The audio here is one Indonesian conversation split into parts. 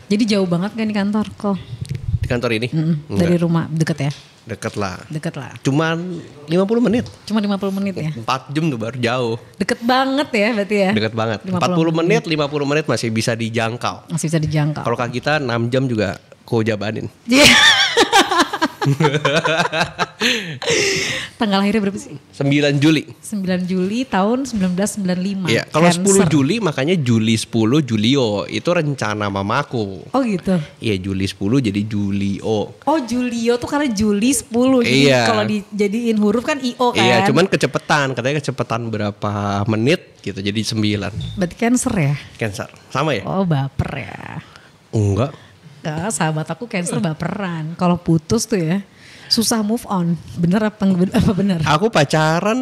Jadi jauh banget kan di kantor kok? Di kantor ini? Dari rumah deket ya? Deket lah. Deket lah. Cuman 50 menit. Cuma 50 menit ya? 4 jam tuh baru jauh. Deket banget ya berarti ya? Deket banget. 40 menit, 50 menit masih bisa dijangkau. Masih bisa dijangkau. Kalau Kak Gita 6 jam juga kau jabanin. Tanggal lahirnya berapa sih? 9 Juli. 9 Juli tahun 1995. Iya, kalau 10 Juli makanya Juli 10 Julio. Itu rencana mamaku. Oh gitu. Iya, Juli 10 jadi Julio. Oh, Julio tuh karena Juli 10. Jadi Iya. kalau dijadiin huruf kan IO kan. Iya, cuman kecepatan, katanya kecepatan berapa menit gitu jadi 9. Berarti Cancer ya? Cancer. Sama ya? Oh, baper ya. Enggak. Sahabat aku Cancer baperan. Kalau putus tuh ya susah move on. Bener apa bener? Aku pacaran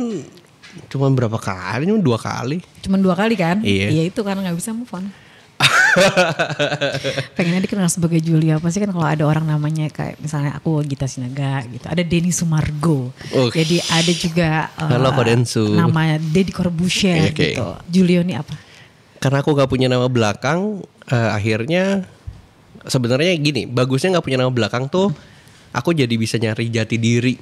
cuma berapa kali? Cuma 2 kali. Cuman 2 kali kan? Iya. Iya itu karena gak bisa move on. Pengennya dikenal sebagai Julia. Pasti kan kalau ada orang namanya kayak misalnya aku Gita Sinaga gitu. Ada Denny Sumargo. Jadi ada juga Halo Kodensu. nama Deddy Corbuzier Okay. gitu. Julio ini apa? Karena aku gak punya nama belakang, akhirnya sebenarnya gini, bagusnya gak punya nama belakang tuh aku jadi bisa nyari jati diri.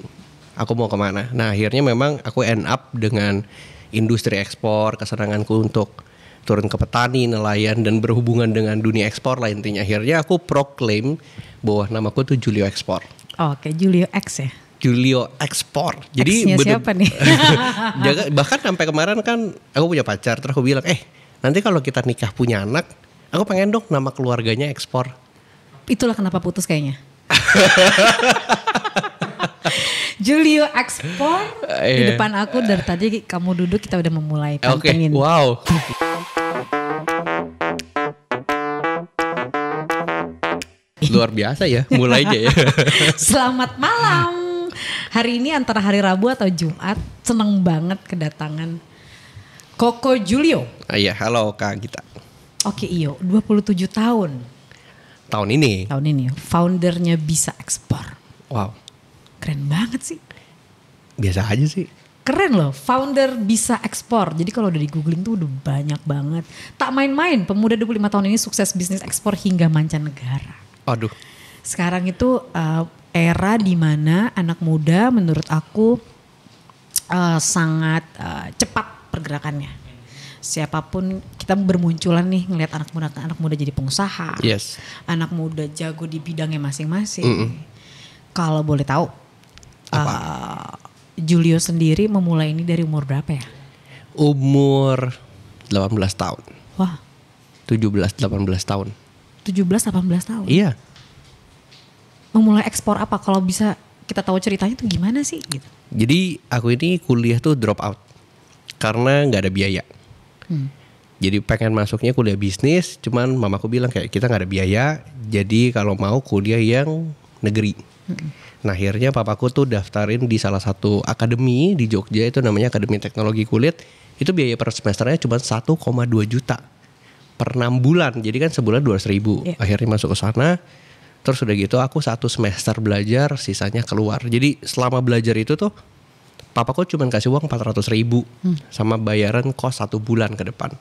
Aku mau kemana. Nah akhirnya memang aku end up dengan industri ekspor, kesenanganku untuk turun ke petani, nelayan dan berhubungan dengan dunia ekspor lah intinya. Akhirnya aku proclaim bahwa namaku tuh Julio Ekspor. Oke, Julio X ya. Julio Ekspor. Jadi X-nya siapa nih? bahkan sampai kemarin kan aku punya pacar, terus aku bilang, nanti kalau kita nikah punya anak, aku pengen dong nama keluarganya Ekspor. Itulah kenapa putus kayaknya. Julio Ekspor di depan aku dari tadi kamu duduk kita udah memulai pantengin. Oke, wow. Luar biasa ya mulainya ya. Selamat malam. Hari ini antara hari Rabu atau Jumat, seneng banget kedatangan Koko Julio. Iya, halo Kak Gita. Oke Iyo, 27 tahun. Tahun ini. Tahun ini, foundernya Bisa Ekspor. Wow. Keren banget sih. Biasa aja sih. Keren loh, founder Bisa Ekspor. Jadi kalau udah di googling tuh udah banyak banget. Tak main-main, pemuda 25 tahun ini sukses bisnis ekspor hingga mancanegara. Aduh. Sekarang itu era dimana anak muda menurut aku sangat cepat pergerakannya. Siapapun kita bermunculan nih ngelihat anak muda jadi pengusaha. Yes. Anak muda jago di bidangnya masing-masing. Kalau boleh tahu, Julio sendiri memulai ini dari umur berapa ya? Umur 18 tahun. Wah. 17-18 tahun. 17-18 tahun? Iya. Memulai ekspor apa? Kalau bisa kita tahu ceritanya tuh gimana sih? Gitu. Jadi aku ini kuliah tuh drop out. Karena gak ada biaya. Jadi pengen masuknya kuliah bisnis. Cuman mamaku bilang kayak kita gak ada biaya. Jadi kalau mau kuliah yang negeri. Nah akhirnya papaku tuh daftarin di salah satu akademi di Jogja. Itu namanya Akademi Teknologi Kulit. Itu biaya per semesternya cuma 1,2 juta per 6 bulan. Jadi kan sebulan 200.000. Akhirnya masuk ke sana. Terus udah gitu aku 1 semester belajar, sisanya keluar. Jadi selama belajar itu tuh papaku cuma kasih uang 400.000 sama bayaran kos 1 bulan ke depan.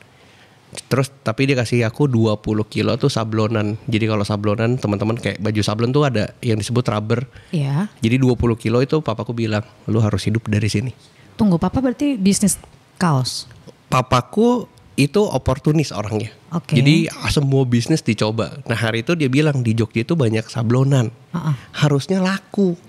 Terus tapi dia kasih aku 20 kilo tuh sablonan. Jadi kalau sablonan teman-teman kayak baju sablon tuh ada yang disebut rubber. Iya. Jadi 20 kilo itu papaku bilang lu harus hidup dari sini. Tunggu, papa berarti bisnis kaos? Papaku itu oportunis orangnya. Jadi semua bisnis dicoba. Nah hari itu dia bilang di Jogja itu banyak sablonan. Harusnya laku.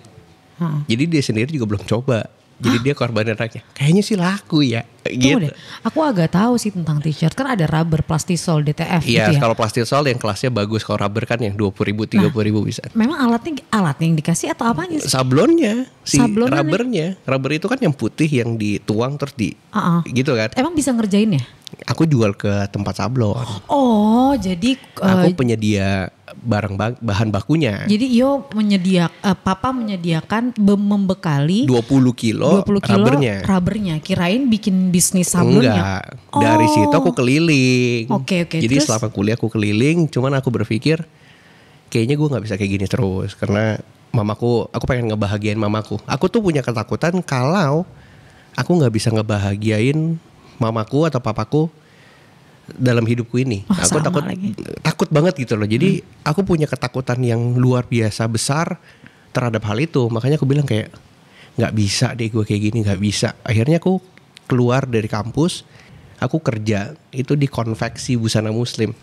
Jadi dia sendiri juga belum coba. Jadi dia korbanin rakyat. Kayaknya sih laku ya. Gitu. Deh, aku agak tahu sih tentang t-shirt. Kan ada rubber, plastisol, DTF iya, gitu ya. Kalau plastisol yang kelasnya bagus. Kalau rubber kan yang 20.000, 30.000 bisa. Memang alatnya yang dikasih atau apanya sih? Sablonnya, Sablonnya rubbernya. Rubber itu kan yang putih yang dituang terus gitu kan. Emang bisa ngerjain ya? Aku jual ke tempat sablon. Oh, jadi aku penyedia bahan bakunya. Jadi papa menyediakan membekali 20 kilo rubbernya. Kirain bikin bisnis sablonnya. Enggak. Dari situ aku keliling. Oke. Jadi terus? selama kuliah aku keliling, cuman aku berpikir kayaknya gue nggak bisa kayak gini terus karena aku pengen ngebahagiain mamaku. Aku tuh punya ketakutan kalau aku nggak bisa ngebahagiain mamaku atau papaku dalam hidupku ini. Oh, Aku sama lagi. takut banget gitu loh. Jadi aku punya ketakutan yang luar biasa besar terhadap hal itu. Makanya aku bilang kayak nggak bisa deh gue kayak gini, nggak bisa. Akhirnya aku keluar dari kampus, aku kerja itu di konveksi busana muslim.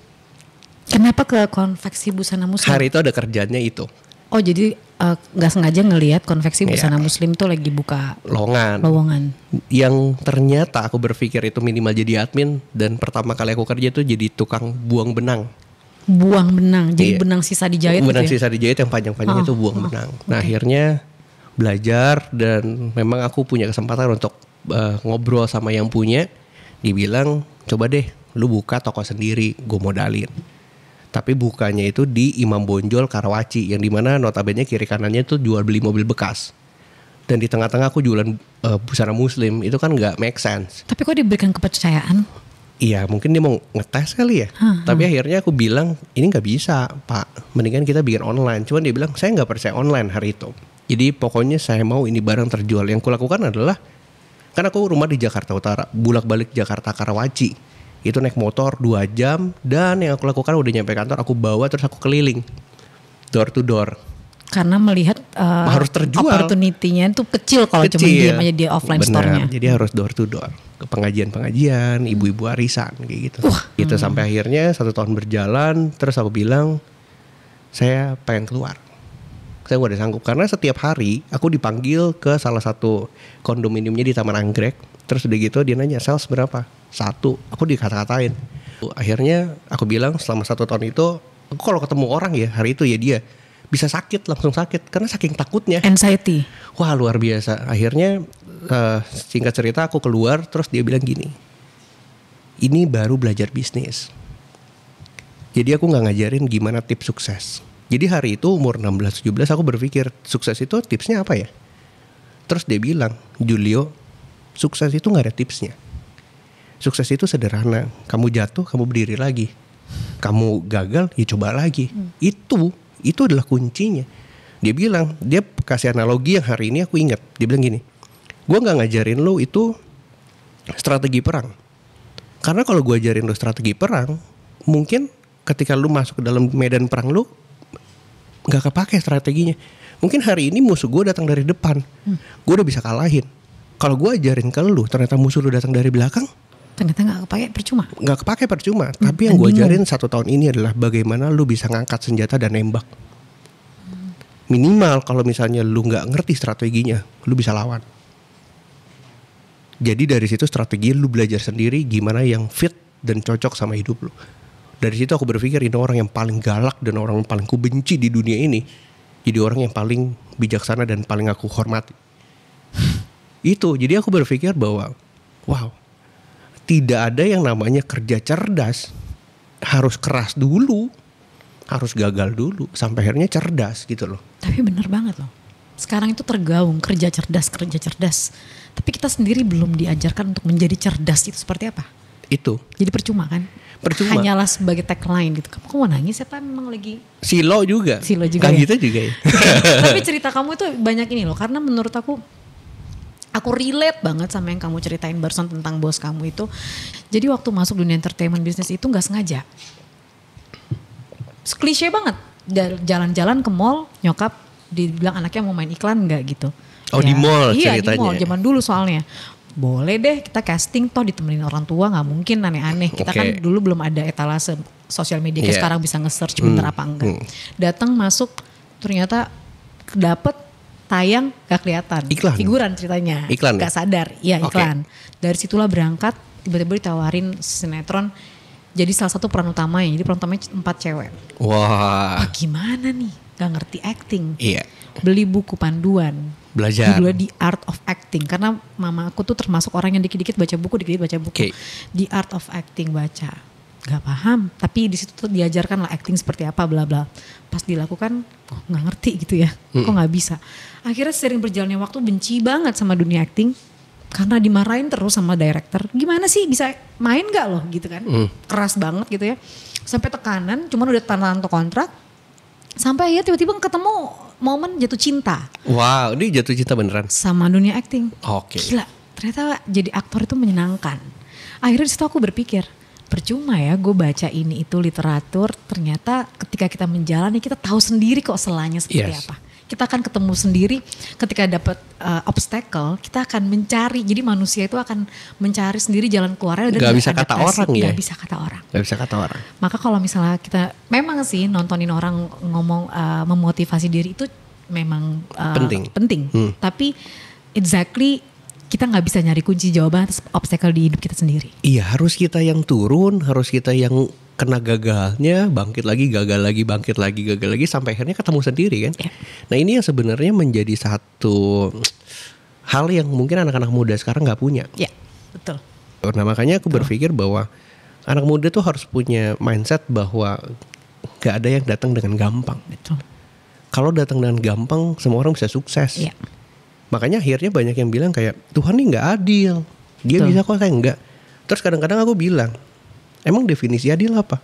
Kenapa ke konveksi busana muslim? Hari itu ada kerjanya itu. Oh jadi nggak sengaja ngelihat konveksi Iya. busana muslim tuh lagi buka Lowongan. Yang ternyata aku berpikir itu minimal jadi admin, dan pertama kali aku kerja itu jadi tukang buang benang. Buang benang, jadi Iya. benang sisa dijahit Benang gitu ya? sisa dijahit yang panjang-panjang itu buang benang. Nah akhirnya belajar, dan memang aku punya kesempatan untuk ngobrol sama yang punya. Dibilang coba deh lu buka toko sendiri, gue modalin. Tapi bukanya itu di Imam Bonjol Karawaci, yang dimana notabene kiri kanannya tuh jual beli mobil bekas. Dan di tengah-tengah aku jualan busana muslim, itu kan nggak make sense. Tapi kok diberikan kepercayaan? Iya mungkin dia mau ngetes kali ya. Tapi akhirnya aku bilang ini nggak bisa Pak, mendingan kita bikin online. Cuman dia bilang saya nggak percaya online hari itu. Jadi pokoknya saya mau ini barang terjual. Yang kulakukan adalah, kan aku rumah di Jakarta Utara, bulak-balik Jakarta Karawaci. Itu naik motor 2 jam, dan yang aku lakukan udah nyampe kantor aku bawa terus aku keliling door to door. Karena melihat Harus terjual. opportunity-nya itu kecil kalau cuma diam aja di offline Benar, store-nya. jadi harus door to door ke pengajian-pengajian, ibu-ibu arisan kayak gitu. Gitu sampai akhirnya 1 tahun berjalan, terus aku bilang saya pengen keluar. Saya gak ada sanggup karena setiap hari aku dipanggil ke salah satu kondominiumnya di Taman Anggrek. Terus udah gitu dia nanya sales berapa? 1. Aku dikata-katain. Akhirnya aku bilang selama 1 tahun itu aku kalau ketemu orang ya hari itu ya dia bisa sakit, langsung sakit karena saking takutnya. Anxiety. Wah luar biasa. Akhirnya singkat cerita aku keluar, terus dia bilang gini, ini baru belajar bisnis. Jadi aku gak ngajarin gimana tips sukses. Jadi hari itu umur 16-17 aku berpikir sukses itu tipsnya apa ya. Terus dia bilang, Julio, sukses itu gak ada tipsnya. Sukses itu sederhana. Kamu jatuh, kamu berdiri lagi. Kamu gagal, ya coba lagi. Itu adalah kuncinya. Dia bilang, dia kasih analogi yang hari ini aku ingat. Dia bilang gini, gue gak ngajarin lo itu strategi perang. Karena kalau gue ajarin lo strategi perang, mungkin ketika lo masuk ke dalam medan perang lo gak kepake strateginya. Mungkin hari ini musuh gue datang dari depan, gue udah bisa kalahin. Kalau gue ajarin ke lo, ternyata musuh lo datang dari belakang, Ternyata gak kepake percuma. gak kepake percuma. Tapi yang gue ajarin 1 tahun ini adalah bagaimana lo bisa ngangkat senjata dan nembak. Minimal kalau misalnya lu nggak ngerti strateginya, lu bisa lawan. Jadi dari situ strategi lu belajar sendiri gimana yang fit dan cocok sama hidup lu. Dari situ aku berpikir ini orang yang paling galak dan orang yang paling ku benci di dunia ini. Jadi orang yang paling bijaksana dan paling aku hormati. Itu, jadi aku berpikir bahwa wow, tidak ada yang namanya kerja cerdas. Harus keras dulu, harus gagal dulu sampai akhirnya cerdas gitu loh. Tapi bener banget loh. Sekarang itu tergaung kerja cerdas. Tapi kita sendiri belum diajarkan untuk menjadi cerdas itu seperti apa. Itu. Jadi percuma kan? Percuma. Hanyalah sebagai tagline gitu. Kamu mau nangis ya Pak? Memang lagi Silo juga. Silo juga Kak ya? Gita juga ya. Tapi cerita kamu itu banyak ini loh. Karena menurut aku relate banget sama yang kamu ceritain barusan tentang bos kamu itu. Jadi waktu masuk dunia entertainment bisnis itu gak sengaja. Klise banget. Jalan-jalan ke mall, nyokap dibilang anaknya mau main iklan gak gitu. Oh, di mall iya, ceritanya. Di mall zaman dulu soalnya. Boleh deh kita casting, toh ditemenin orang tua, gak mungkin aneh-aneh. Kita kan dulu belum ada etalase sosial media kayak sekarang bisa nge-search bener apa enggak. Datang masuk ternyata dapet, tayang gak kelihatan. Iklan. Figuran ceritanya. Iklan gak ya? sadar. Iya iklan. Dari situlah berangkat, tiba-tiba ditawarin sinetron. Jadi salah satu peran utamanya. Jadi peran utamanya 4 cewek. Wah. Gimana nih? Gak ngerti acting. Iya. Beli buku panduan. Belajar. Judulnya The Art of Acting. Karena mama aku tuh termasuk orang yang dikit-dikit baca buku, dikit-dikit baca buku. Okay. The Art of Acting baca. Gak paham. Tapi di situ tuh diajarkan lah acting seperti apa bla bla. Pas dilakukan, kok gak ngerti gitu ya. Kok gak bisa. Akhirnya sering berjalannya waktu benci banget sama dunia acting. Karena dimarahin terus sama director. Gimana sih bisa main gak loh gitu kan. Keras banget gitu ya. Sampai tekanan, cuman udah tanda kontrak. Sampai ya tiba-tiba ketemu momen jatuh cinta. Wow, ini jatuh cinta beneran. Sama dunia acting. Oke. Gila, ternyata jadi aktor itu menyenangkan. Akhirnya di situ aku berpikir, percuma ya gue baca ini itu literatur, ternyata ketika kita menjalani kita tahu sendiri kok selanya seperti Yes. apa. Kita akan ketemu sendiri ketika dapat obstacle, kita akan mencari. Jadi manusia itu akan mencari sendiri jalan keluarnya. Nggak bisa kata orang ya? Gak bisa kata orang. Gak bisa kata orang. Maka kalau misalnya kita memang sih nontonin orang ngomong memotivasi diri itu memang penting. Tapi exactly kita nggak bisa nyari kunci jawaban atas obstacle di hidup kita sendiri. Iya, harus kita yang turun, harus kita yang kena gagalnya, bangkit lagi, gagal lagi, bangkit lagi, gagal lagi, sampai akhirnya ketemu sendiri kan. Yeah. Nah ini yang sebenarnya menjadi satu hal yang mungkin anak-anak muda sekarang nggak punya. Ya, betul. Nah makanya aku berpikir bahwa anak muda tuh harus punya mindset bahwa nggak ada yang datang dengan gampang. Betul. Kalau datang dengan gampang, semua orang bisa sukses. Yeah. Makanya akhirnya banyak yang bilang kayak Tuhan ini nggak adil, dia Betul. bisa kok saya enggak. Terus kadang-kadang aku bilang, emang definisi adil apa?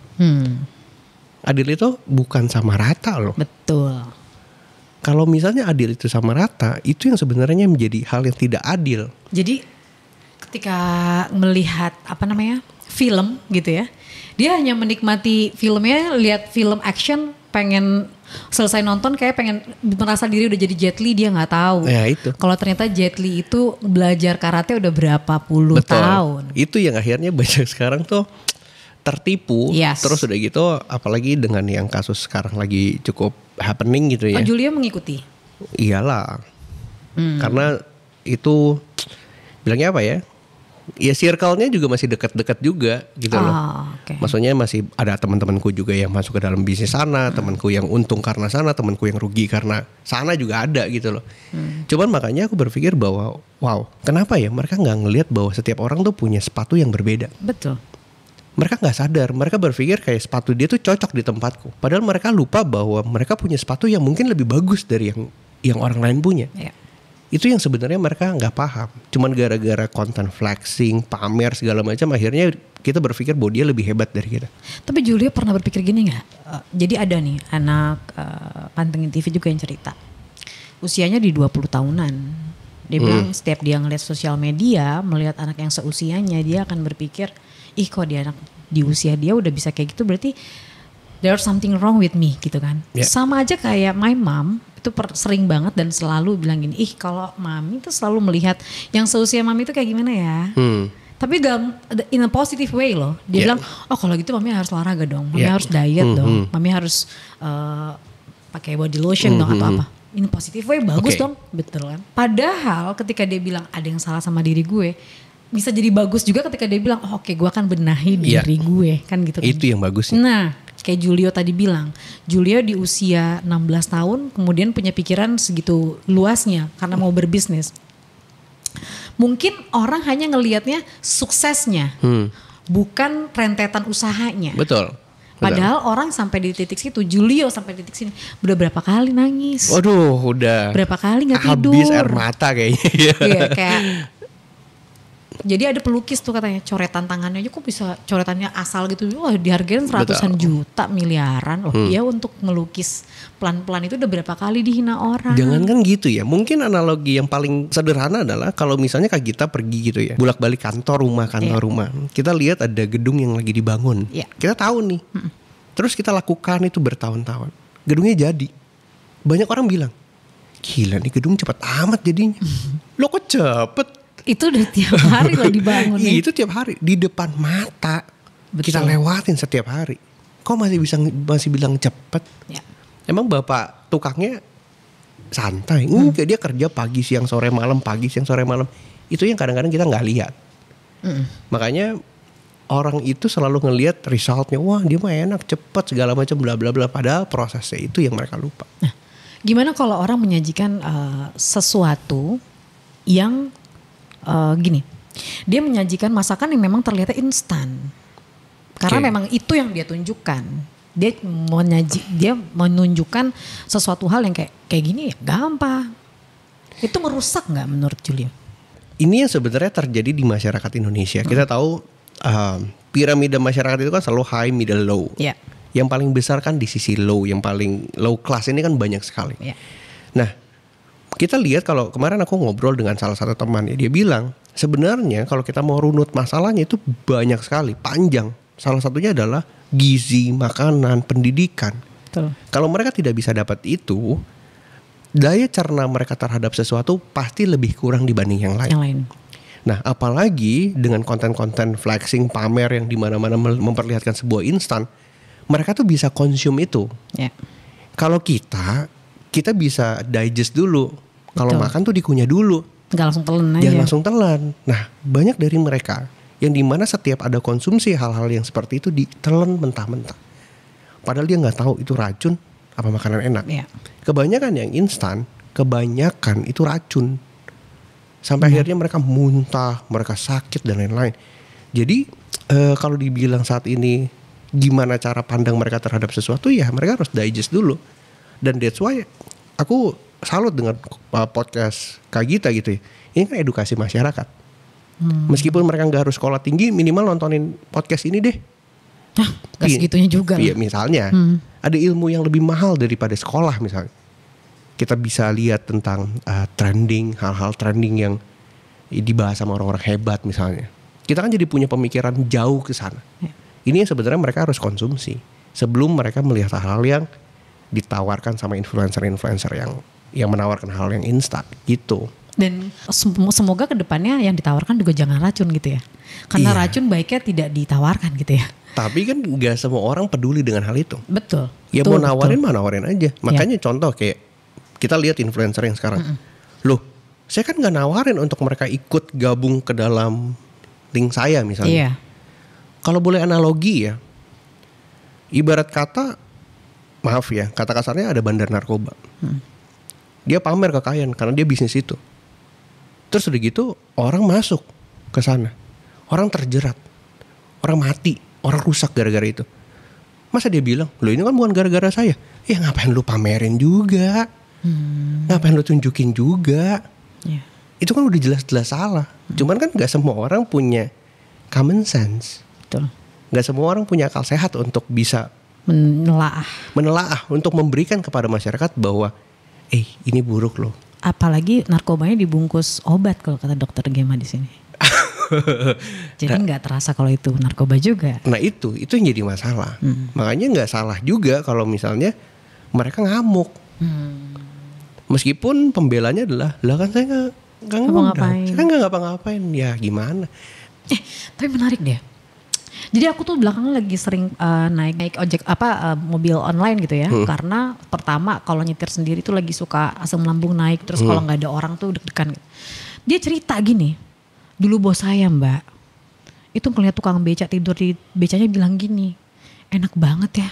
Adil itu bukan sama rata loh. Betul. Kalau misalnya adil itu sama rata, itu yang sebenarnya menjadi hal yang tidak adil. Jadi ketika melihat film gitu ya, dia hanya menikmati filmnya, lihat film action, pengen selesai nonton kayak pengen merasa diri udah jadi Jet Li, dia nggak tahu. Ya itu. Kalau ternyata Jet Li itu belajar karate udah berapa puluh tahun. Itu yang akhirnya banyak sekarang tuh tertipu. Yes. Terus udah gitu, apalagi dengan yang kasus sekarang lagi cukup happening gitu ya. Oh, Julia mengikuti. Iyalah. Karena itu bilangnya apa ya? Ya circle-nya juga masih dekat-dekat juga gitu loh. Okay. Maksudnya masih ada teman-temanku juga yang masuk ke dalam bisnis sana, temanku yang untung karena sana, temanku yang rugi karena sana juga ada gitu loh. Cuman makanya aku berpikir bahwa wow, kenapa ya mereka nggak ngelihat bahwa setiap orang tuh punya sepatu yang berbeda. Betul. Mereka nggak sadar, mereka berpikir kayak sepatu dia tuh cocok di tempatku. Padahal mereka lupa bahwa mereka punya sepatu yang mungkin lebih bagus dari yang orang lain punya. Yeah. Itu yang sebenarnya mereka nggak paham. Cuman gara-gara konten flexing, pamer segala macam, akhirnya kita berpikir bahwa dia lebih hebat dari kita. Tapi Julia pernah berpikir gini nggak? Jadi ada nih anak Pantengin TV juga yang cerita. Usianya di 20 tahunan. Dia bilang setiap dia ngeliat sosial media, melihat anak yang seusianya, dia akan berpikir, ih kok dia anak di usia dia udah bisa kayak gitu, berarti there's something wrong with me gitu kan. Yeah. Sama aja kayak my mom itu sering banget dan selalu bilang gini, ih kalau mami tuh selalu melihat yang seusia mami itu kayak gimana ya. Tapi gak in a positive way loh. Dia bilang, oh kalau gitu mami harus olahraga dong, mami harus diet dong, mami harus pakai body lotion dong atau apa. In a positive way bagus dong, betul kan. Padahal ketika dia bilang ada yang salah sama diri gue, bisa jadi bagus juga ketika dia bilang, oh, oke gue akan benahi diri gue kan gitu kan. Itu yang bagus. Nah kayak Julio tadi bilang, Julio di usia 16 tahun kemudian punya pikiran segitu luasnya karena mau berbisnis. Mungkin orang hanya ngelihatnya suksesnya, bukan rentetan usahanya. Betul. Padahal orang sampai di titik situ, Julio sampai di titik sini, udah berapa kali nangis. Waduh, udah. Berapa kali nggak tidur. Habis air mata kayaknya. Iya, kayak. Jadi ada pelukis tuh katanya, coretan tangannya aja kok bisa coretannya asal gitu. Wah dihargain ratusan juta, miliaran. Loh dia untuk ngelukis pelan-pelan itu udah berapa kali dihina orang. Jangan kan gitu ya. Mungkin analogi yang paling sederhana adalah kalau misalnya kayak kita pergi gitu ya. Bolak-balik kantor rumah. Kita lihat ada gedung yang lagi dibangun. Kita tahu nih. Terus kita lakukan itu bertahun-tahun. Gedungnya jadi. Banyak orang bilang, gila nih gedung cepet amat jadinya. Loh kok cepet? Itu udah tiap hari loh dibangun. Itu tiap hari di depan mata. Betul. Kita lewatin setiap hari. Kok masih bilang cepet? Ya. Emang bapak tukangnya santai? Enggak, dia kerja pagi siang sore malam, pagi siang sore malam. Itu yang kadang-kadang kita nggak lihat. Makanya orang itu selalu ngelihat resultnya. Wah dia mah enak, cepet segala macam bla bla bla. Padahal prosesnya itu yang mereka lupa. Nah, gimana kalau orang menyajikan sesuatu yang gini, dia menyajikan masakan yang memang terlihat instan, karena memang itu yang dia tunjukkan. Dia menunjukkan sesuatu hal yang kayak gini ya gampang. Itu merusak nggak menurut Julio? Ini yang sebenarnya terjadi di masyarakat Indonesia. Kita tahu piramida masyarakat itu kan selalu high, middle, low. Yeah. Yang paling besar kan di sisi low, yang paling low class ini kan banyak sekali. Yeah. Nah, kita lihat kalau kemarin aku ngobrol dengan salah satu teman ya, dia bilang sebenarnya kalau kita mau runut masalahnya itu banyak sekali, panjang. salah satunya adalah gizi, makanan, pendidikan. Betul. Kalau mereka tidak bisa dapat itu, daya cerna mereka terhadap sesuatu pasti lebih kurang dibanding yang lain. Yang lain. Nah, apalagi dengan konten-konten flexing, pamer yang dimana-mana memperlihatkan sebuah instan, mereka tuh bisa consume itu. Ya. Kalau kita bisa digest dulu. Kalau Betul. makan tuh dikunyah dulu. Nggak langsung telan aja. Jangan langsung telan. Nah, banyak dari mereka yang dimana setiap ada konsumsi hal-hal yang seperti itu ditelan mentah-mentah. Padahal dia nggak tahu itu racun apa makanan enak. Ya. Kebanyakan yang instan, kebanyakan itu racun. Sampai akhirnya mereka muntah, mereka sakit dan lain-lain. Jadi kalau dibilang saat ini gimana cara pandang mereka terhadap sesuatu, ya mereka harus digest dulu. Dan that's why aku salut dengan podcast Kak Gita gitu ya. Ini kan edukasi masyarakat. Meskipun mereka nggak harus sekolah tinggi, minimal nontonin podcast ini deh. Nah, gak segitunya juga. Iya, misalnya ada ilmu yang lebih mahal daripada sekolah misalnya. Kita bisa lihat tentang trending, hal-hal trending yang dibahas sama orang-orang hebat misalnya. Kita kan jadi punya pemikiran jauh ke sana. Ya. Ini yang sebenarnya mereka harus konsumsi sebelum mereka melihat hal-hal yang ditawarkan sama influencer-influencer yang menawarkan hal yang instan gitu. Dan semoga kedepannya yang ditawarkan juga jangan racun gitu ya. Karena Iya. racun baiknya tidak ditawarkan gitu ya. Tapi kan gak semua orang peduli dengan hal itu. Betul. Ya betul, mau nawarin betul. mah nawarin aja. Makanya contoh kayak kita lihat influencer yang sekarang. Loh, saya kan gak nawarin untuk mereka ikut gabung ke dalam link saya misalnya. Iya. Kalau boleh analogi ya, ibarat kata, maaf ya, kata kasarnya ada bandar narkoba. Dia pamer kekayaan karena dia bisnis itu. Terus udah gitu orang masuk ke sana, orang terjerat, orang mati, orang rusak gara-gara itu. Masa dia bilang, loh ini kan bukan gara-gara saya. Ya ngapain lu pamerin juga, ngapain lu tunjukin juga. Iya. Itu kan udah jelas-jelas salah. Cuman kan gak semua orang punya common sense. Betul. Gak semua orang punya akal sehat untuk bisa menelaah, untuk memberikan kepada masyarakat bahwa ini buruk loh. Apalagi narkobanya dibungkus obat kalau kata dokter Gema di sini. Jadi nggak terasa kalau itu narkoba juga. Nah itu yang jadi masalah. Makanya nggak salah juga kalau misalnya mereka ngamuk. Meskipun pembelanya adalah, lah kan saya nggak ngundang, saya nggak ngapa-ngapain. Ya gimana? Tapi menarik deh. Jadi aku tuh belakangan lagi sering naik ojek mobil online gitu ya. Karena pertama kalau nyetir sendiri tuh lagi suka asam lambung naik. Terus kalau nggak ada orang tuh deg-degan. Dia cerita gini. Dulu bos saya Mbak, itu ngeliat tukang beca tidur di becanya bilang gini, enak banget ya,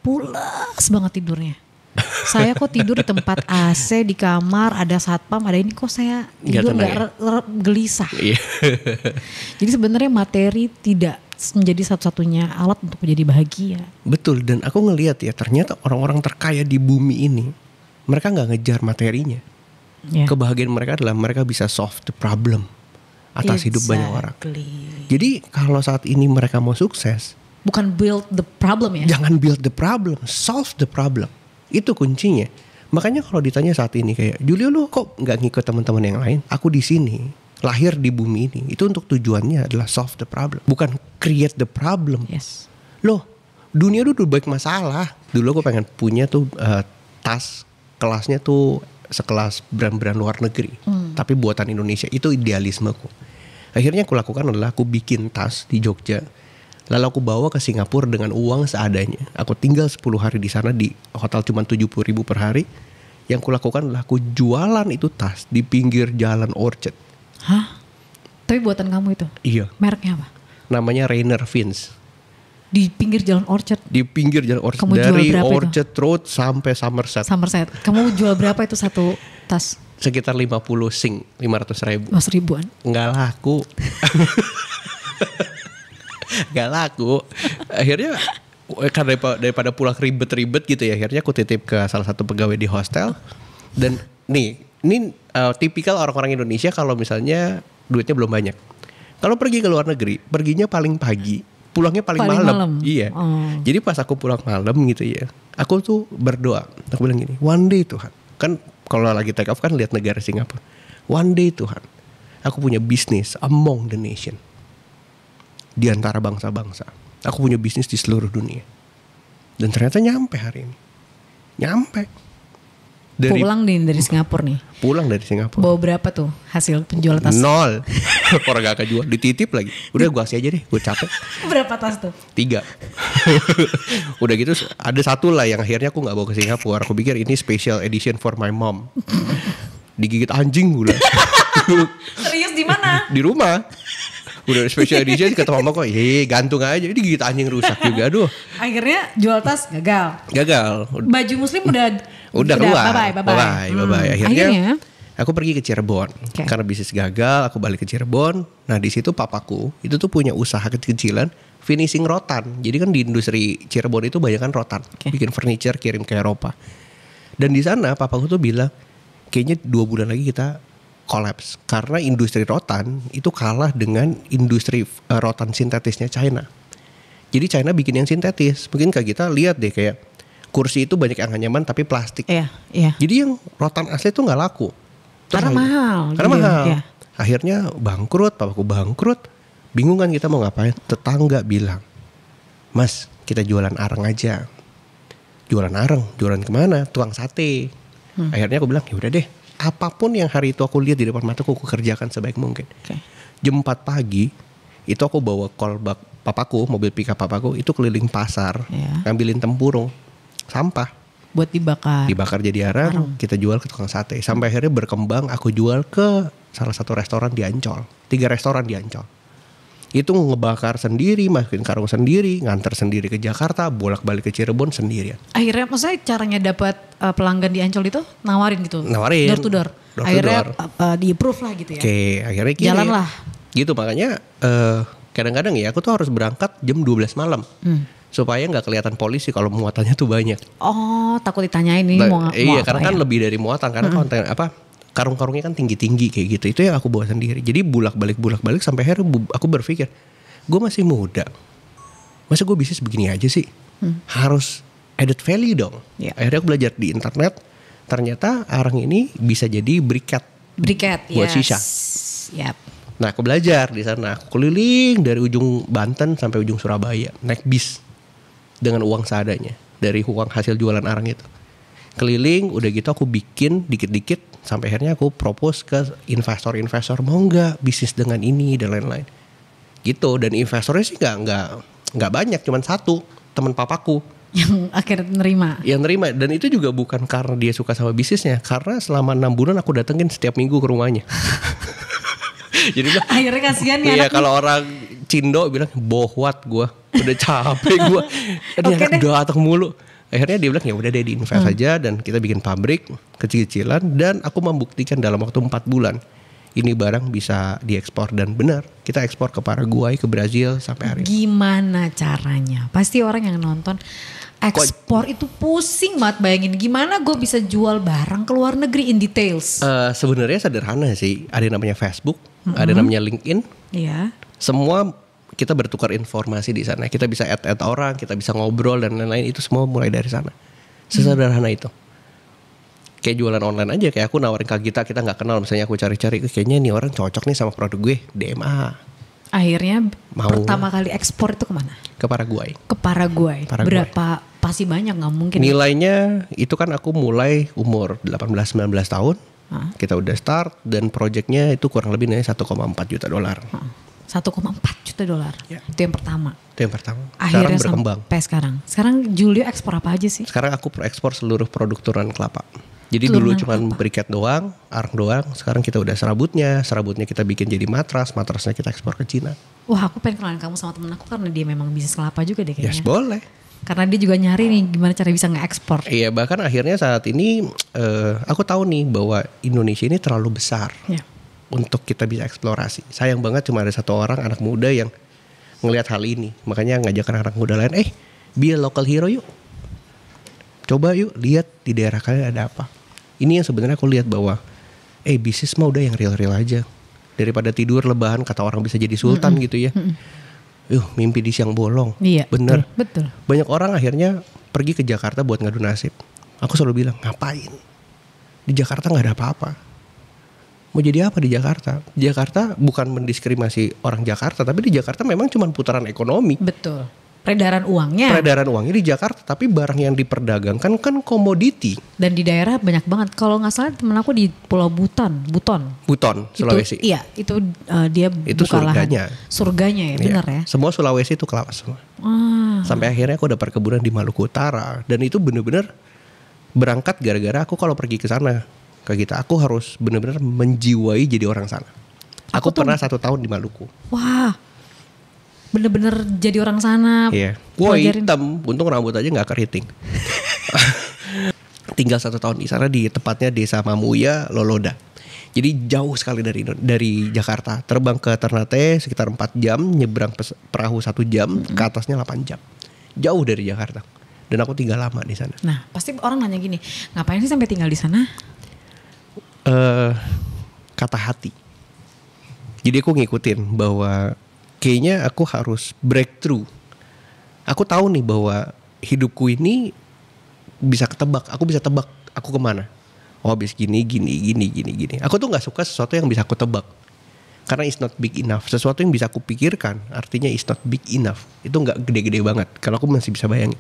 pules banget tidurnya. Saya kok tidur di tempat AC, di kamar, ada satpam, ada ini, kok saya tidur gak gelisah. Jadi sebenarnya materi tidak menjadi satu-satunya alat untuk menjadi bahagia. Betul, dan aku ngelihat ya ternyata orang-orang terkaya di bumi ini, mereka gak ngejar materinya. Kebahagiaan mereka adalah mereka bisa solve the problem atas hidup banyak orang. Jadi kalau saat ini mereka mau sukses, bukan build the problem ya. Jangan build the problem, solve the problem. Itu kuncinya. Makanya kalau ditanya saat ini kayak, Julio lu kok nggak ngikut teman-teman yang lain? Aku di sini, lahir di bumi ini. Itu untuk tujuannya adalah solve the problem, bukan create the problem. Yes. Loh, dunia tuh udah banyak masalah. Dulu aku pengen punya tuh tas kelasnya tuh sekelas brand-brand luar negeri, tapi buatan Indonesia. Itu idealismeku. Akhirnya aku lakukan adalah aku bikin tas di Jogja, lalu aku bawa ke Singapura dengan uang seadanya. Aku tinggal 10 hari di sana di hotel cuma 70.000 per hari. Yang aku lakukan adalah aku jualan itu tas di pinggir jalan Orchard. Hah? Tapi buatan kamu itu? Iya. Mereknya apa? Namanya Rainer Vince. Di pinggir jalan Orchard? Di pinggir jalan Orchard. Kamu dari jual berapa Orchard itu? Road sampai Somerset. Somerset. Kamu jual berapa itu satu tas? Sekitar 50 sing, 500.000. Mas ribuan? Nggak laku. Nggak laku. Akhirnya karena daripada pulang ribet-ribet gitu ya, akhirnya aku titip ke salah satu pegawai di hostel. Dan ini tipikal orang-orang Indonesia kalau misalnya duitnya belum banyak. Kalau pergi ke luar negeri, perginya paling pagi, pulangnya paling malam. Iya. Jadi pas aku pulang malam gitu ya, aku tuh berdoa. Aku bilang gini, one day Tuhan. Kan kalau lagi take off kan lihat negara Singapura. One day Tuhan, aku punya bisnis among the nation. Di antara bangsa-bangsa. Aku punya bisnis di seluruh dunia. Dan ternyata nyampe hari ini. Nyampe. Pulang dari Singapura nih. Pulang dari Singapura. Bawa berapa tuh hasil penjual tas? 0. Orang gak akan jual, dititip lagi. Udah gue kasih aja deh, gue capek. Berapa tas tuh? 3. Udah gitu ada satu lah yang akhirnya aku gak bawa ke Singapura. Aku pikir ini special edition for my mom. Digigit anjing gue lah. Serius di mana? Di rumah. Udah special edition kata mama kok, gantung aja. Ini digigit anjing rusak juga, aduh. Akhirnya jual tas gagal. Baju muslim udah keluar. Bye-bye. Akhirnya aku pergi ke Cirebon. Karena bisnis gagal, aku balik ke Cirebon. Nah di situ papaku itu tuh punya usaha kecil-kecilan finishing rotan. Jadi kan di industri Cirebon itu banyak kan rotan. Bikin furniture, kirim ke Eropa. Dan di sana papaku tuh bilang, kayaknya 2 bulan lagi kita collapse. Karena industri rotan itu kalah dengan industri rotan sintetisnya China. Jadi China bikin yang sintetis. Mungkin kayak kita lihat deh kayak kursi itu banyak yang nyaman tapi plastik. Iya. Jadi yang rotan asli itu nggak laku. Karena mahal. Iya. Akhirnya bangkrut, papaku bangkrut. Bingung kan kita mau ngapain. Tetangga bilang, Mas kita jualan areng aja. Jualan areng, jualan kemana? Tukang sate. Akhirnya aku bilang ya udah deh. Apapun yang hari itu aku lihat di depan mataku, aku kerjakan sebaik mungkin. Jam 4 pagi itu aku bawa kolbak papaku, mobil pickup papaku itu keliling pasar, ngambilin tempurung sampah buat dibakar jadi arang. Kita jual ke tukang sate. Sampai akhirnya berkembang, aku jual ke salah satu restoran di Ancol, 3 restoran di Ancol. Itu ngebakar sendiri, masukin karung sendiri, nganter sendiri ke Jakarta, bolak-balik ke Cirebon sendirian. Akhirnya maksudnya caranya dapat pelanggan di Ancol itu nawarin gitu? Nawarin. Door to door. Akhirnya di approve lah gitu ya? Oke, akhirnya gini. Jalan lah. Gitu makanya kadang-kadang ya aku tuh harus berangkat jam 12 malam. Supaya gak kelihatan polisi kalau muatannya tuh banyak. Oh, takut ditanyain ini mau iya, apa karena kan lebih dari muatan. Karena konten karung-karungnya kan tinggi-tinggi kayak gitu. Itu yang aku bawa sendiri. Jadi bulak-balik sampai akhirnya aku berpikir, gue masih muda, masa gue bisnis begini aja sih? Harus added value dong. Akhirnya aku belajar di internet. Ternyata arang ini bisa jadi briket buat sisa. Nah aku belajar di sana. Aku keliling dari ujung Banten sampai ujung Surabaya, naik bis dengan uang seadanya dari uang hasil jualan arang itu. Keliling, udah gitu aku bikin dikit-dikit sampai akhirnya aku propose ke investor mau nggak bisnis dengan ini dan lain-lain. Gitu, dan investornya sih nggak banyak, cuman 1 teman papaku yang akhirnya nerima. Dan itu juga bukan karena dia suka sama bisnisnya, karena selama 6 bulan aku datengin setiap minggu ke rumahnya. Jadi akhirnya kasihan ya. Iya, kalau orang Cindo bilang bohwat gue, udah capek gue. Dia datang mulu. Akhirnya dia bilang ya udah deh diinvest aja, dan kita bikin pabrik kecil-kecilan, dan aku membuktikan dalam waktu 4 bulan ini barang bisa diekspor, dan benar kita ekspor ke Paraguay, ke Brazil sampai hari ini. Gimana caranya? Pasti orang yang nonton ekspor itu pusing banget bayangin gimana gue bisa jual barang ke luar negeri in details. Sebenarnya sederhana sih, ada yang namanya Facebook, ada yang namanya LinkedIn. Iya. Semua kita bertukar informasi di sana. Kita bisa add orang, kita bisa ngobrol dan lain-lain, itu semua mulai dari sana. Sesederhana itu. Kayak jualan online aja, kayak aku nawarin ke kita nggak kenal, misalnya aku cari-cari, kayaknya nih orang cocok nih sama produk gue, DMA. Akhirnya pertama kali ekspor itu kemana? Ke Paraguay. Berapa? Pasti banyak, nggak mungkin. Nilainya itu kan aku mulai umur 18-19 tahun. Kita udah start, dan projectnya itu kurang lebih nilai $1,4 juta. 1,4 juta dolar. Itu yang pertama. Sekarang Akhirnya berkembang. Sampai sekarang. Sekarang Julio ekspor apa aja sih? Sekarang aku ekspor seluruh produk turunan kelapa. Jadi dulu cuma briket doang, arang doang. Sekarang kita udah serabutnya kita bikin jadi matrasnya kita ekspor ke Cina. Wah, aku pengen kenalin kamu sama temen aku karena dia memang bisnis kelapa juga deh kayaknya. Yes, boleh. Karena dia juga nyari nih gimana cara bisa nge-ekspor. Iya, bahkan akhirnya saat ini aku tahu nih bahwa Indonesia ini terlalu besar untuk kita bisa eksplorasi. Sayang banget cuma ada 1 orang anak muda yang ngelihat hal ini. Makanya ngajak anak muda lain, be a local hero yuk. Coba yuk lihat di daerah kalian ada apa. Ini yang sebenarnya aku lihat bahwa bisnis mah udah yang real-real aja. Daripada tidur lebahan kata orang bisa jadi sultan gitu ya. Mimpi di siang bolong. Iya, bener. Betul. Banyak orang akhirnya pergi ke Jakarta buat ngadu nasib. Aku selalu bilang, ngapain? Di Jakarta gak ada apa-apa. Mau jadi apa di Jakarta? Jakarta bukan mendiskriminasi orang Jakarta, tapi di Jakarta memang cuma putaran ekonomi. Betul. peredaran uangnya. Peredaran uangnya di Jakarta, tapi barang yang diperdagangkan kan komoditi. Dan di daerah banyak banget. Kalau nggak salah temen aku di Pulau Buton, Sulawesi. Iya, itu dia itu buka surganya. lahan. Surganya ya, benar ya. Semua Sulawesi itu kelapa semua. Sampai akhirnya aku ada perkebunan di Maluku Utara, dan itu bener-bener berangkat gara-gara aku kalau pergi ke sana, ke kita, aku harus bener-bener menjiwai jadi orang sana. Aku pernah 1 tahun di Maluku. Wah. Bener-bener jadi orang sana. Iya. Wah, hitam. Untung rambut aja gak keriting. Tinggal 1 tahun di sana, di tepatnya desa Mamuya, Loloda. Jadi jauh sekali dari Jakarta. Terbang ke Ternate sekitar 4 jam, nyebrang perahu 1 jam, ke atasnya 8 jam. Jauh dari Jakarta. Dan aku tinggal lama di sana. Nah, pasti orang nanya gini, ngapain sih sampai tinggal di sana? Kata hati. Jadi aku ngikutin bahwa kayaknya aku harus breakthrough. Aku tahu nih bahwa hidupku ini bisa ketebak. Aku bisa tebak aku kemana. Oh, habis gini. Aku tuh nggak suka sesuatu yang bisa aku tebak. Karena it's not big enough. Sesuatu yang bisa aku pikirkan, artinya it's not big enough. Itu nggak gede-gede banget. Kalau aku masih bisa bayangin.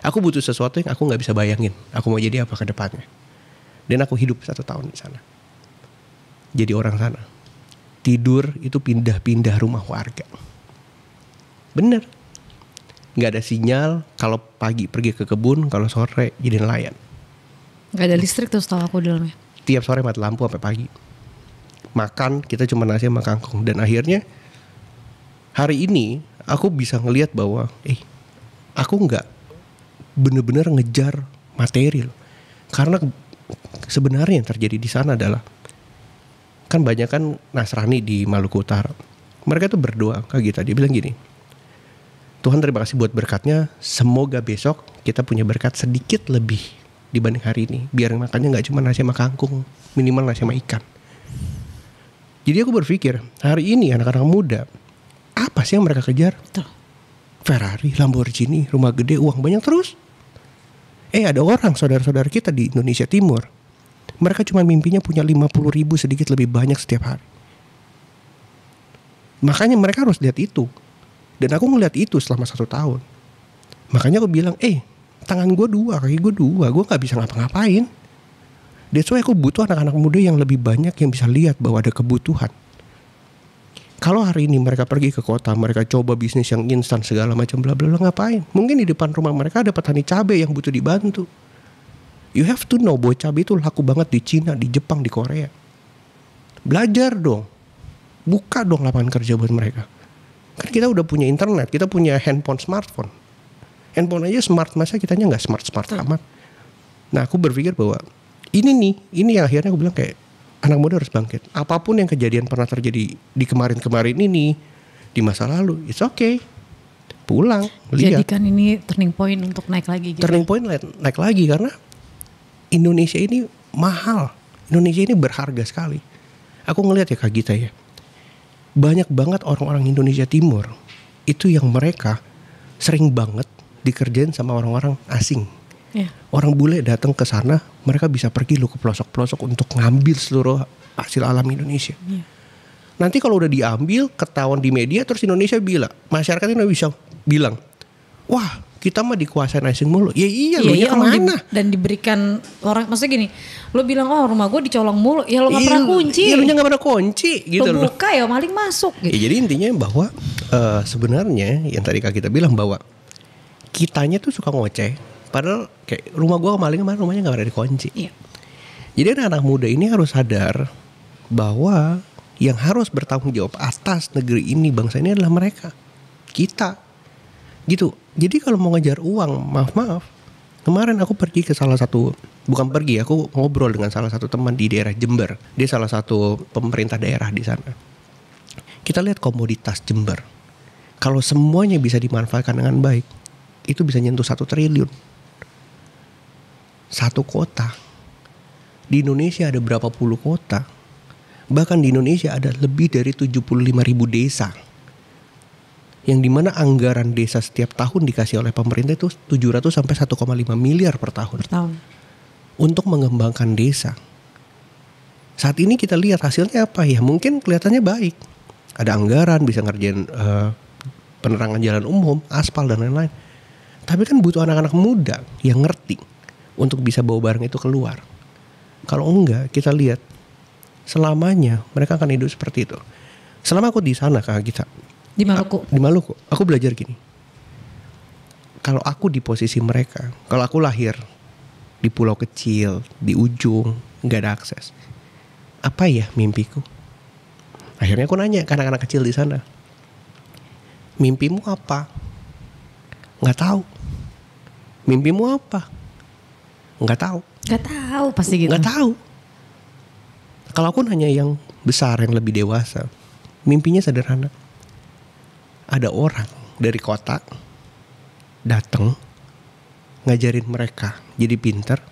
Aku butuh sesuatu yang aku nggak bisa bayangin. Aku mau jadi apa ke depannya. Dan aku hidup 1 tahun di sana. Jadi orang sana. Tidur itu pindah-pindah rumah warga. Bener. Gak ada sinyal. Kalau pagi pergi ke kebun, kalau sore jadi nelayan. Gak ada listrik tuh setahu aku dalamnya. Tiap sore mati lampu sampai pagi. Makan kita cuma nasi sama kangkung. Dan akhirnya hari ini aku bisa ngelihat bahwa aku gak bener-bener ngejar materi loh. Karena sebenarnya yang terjadi di sana adalah, kan banyak kan Nasrani di Maluku Utara. Mereka tuh berdoa ke kita. Dia bilang gini, Tuhan terima kasih buat berkatnya. Semoga besok kita punya berkat sedikit lebih dibanding hari ini. Biar makannya gak cuma nasi sama kangkung, minimal nasi sama ikan. Jadi aku berpikir, hari ini anak-anak muda, apa sih yang mereka kejar? Betul. Ferrari, Lamborghini, rumah gede, uang banyak terus. Ada orang saudara-saudara kita di Indonesia Timur, mereka cuma mimpinya punya 50.000 sedikit lebih banyak setiap hari. Makanya mereka harus lihat itu. Dan aku ngeliat itu selama 1 tahun. Makanya aku bilang, tangan gue 2, kaki gue 2, gue gak bisa ngapa-ngapain. That's why aku butuh anak-anak muda yang lebih banyak yang bisa lihat bahwa ada kebutuhan. Kalau hari ini mereka pergi ke kota, mereka coba bisnis yang instan segala macam bla bla bla, ngapain? Mungkin di depan rumah mereka ada petani cabai yang butuh dibantu. You have to know bahwa cabai itu laku banget di Cina, di Jepang, di Korea. Belajar dong. Buka dong lapangan kerja buat mereka. Kan kita udah punya internet, kita punya handphone, smartphone. Handphone aja smart, masa kitanya gak smart-smart amat. Nah aku berpikir bahwa ini yang akhirnya aku bilang kayak, anak muda harus bangkit. Apapun yang kejadian pernah terjadi di kemarin-kemarin ini, di masa lalu, it's okay. Pulang, lihat. Jadikan ini turning point untuk naik lagi. Turning point naik lagi karena Indonesia ini mahal. Indonesia ini berharga sekali. Aku ngelihat ya Kak Gita ya. Banyak banget orang-orang Indonesia Timur itu yang mereka sering banget dikerjain sama orang-orang asing. Yeah. Orang bule datang ke sana, mereka bisa pergi ke pelosok-pelosok untuk ngambil seluruh hasil alam Indonesia. Yeah. Nanti kalau udah diambil, ketahuan di media, terus Indonesia bilang, masyarakat Indonesia bilang, wah kita mah dikuasain asing mulu. Ya iya, lu nya kemana? Dan diberikan orang, maksudnya gini, lu bilang rumah gue dicolong mulu, ya lu gak pernah kunci. Iya, lu nya gak pernah kunci gitu lu buka ya maling masuk gitu. Ya, jadi intinya bahwa sebenarnya yang tadi Kak kita bilang bahwa kitanya tuh suka ngoceh. Padahal kayak rumah gue maling kemarin rumahnya gak pernah dikunci. Iya. Jadi anak muda ini harus sadar bahwa yang harus bertanggung jawab atas negeri ini, bangsa ini adalah mereka. Kita. Gitu. Jadi kalau mau ngejar uang, maaf. Kemarin aku pergi ke salah satu, aku ngobrol dengan salah satu teman di daerah Jember. Dia salah satu pemerintah daerah di sana. Kita lihat komoditas Jember. Kalau semuanya bisa dimanfaatkan dengan baik, itu bisa nyentuh 1 triliun. Satu kota. Di Indonesia ada berapa puluh kota. Bahkan di Indonesia ada lebih dari 75.000 desa. Yang dimana anggaran desa setiap tahun dikasih oleh pemerintah itu 700 sampai 1,5 miliar per tahun. Untuk mengembangkan desa. Saat ini kita lihat hasilnya apa ya? Mungkin kelihatannya baik. Ada anggaran, bisa ngerjain penerangan jalan umum, aspal dan lain-lain. Tapi kan butuh anak-anak muda yang ngerti untuk bisa bawa barang itu keluar. Kalau enggak, kita lihat selamanya mereka akan hidup seperti itu. Selama aku di sana Kak Gita, Di Maluku. di Maluku, aku belajar gini. Kalau aku di posisi mereka, kalau aku lahir di pulau kecil, di ujung, nggak ada akses, apa ya mimpiku? Akhirnya aku nanya ke anak-anak kecil di sana, mimpimu apa? Nggak tahu. Mimpimu apa? Nggak tahu. Gak tahu pasti gitu. Nggak tahu. Kalau aku nanya yang besar, yang lebih dewasa, mimpinya sederhana. Ada orang dari kota datang ngajarin mereka jadi pintar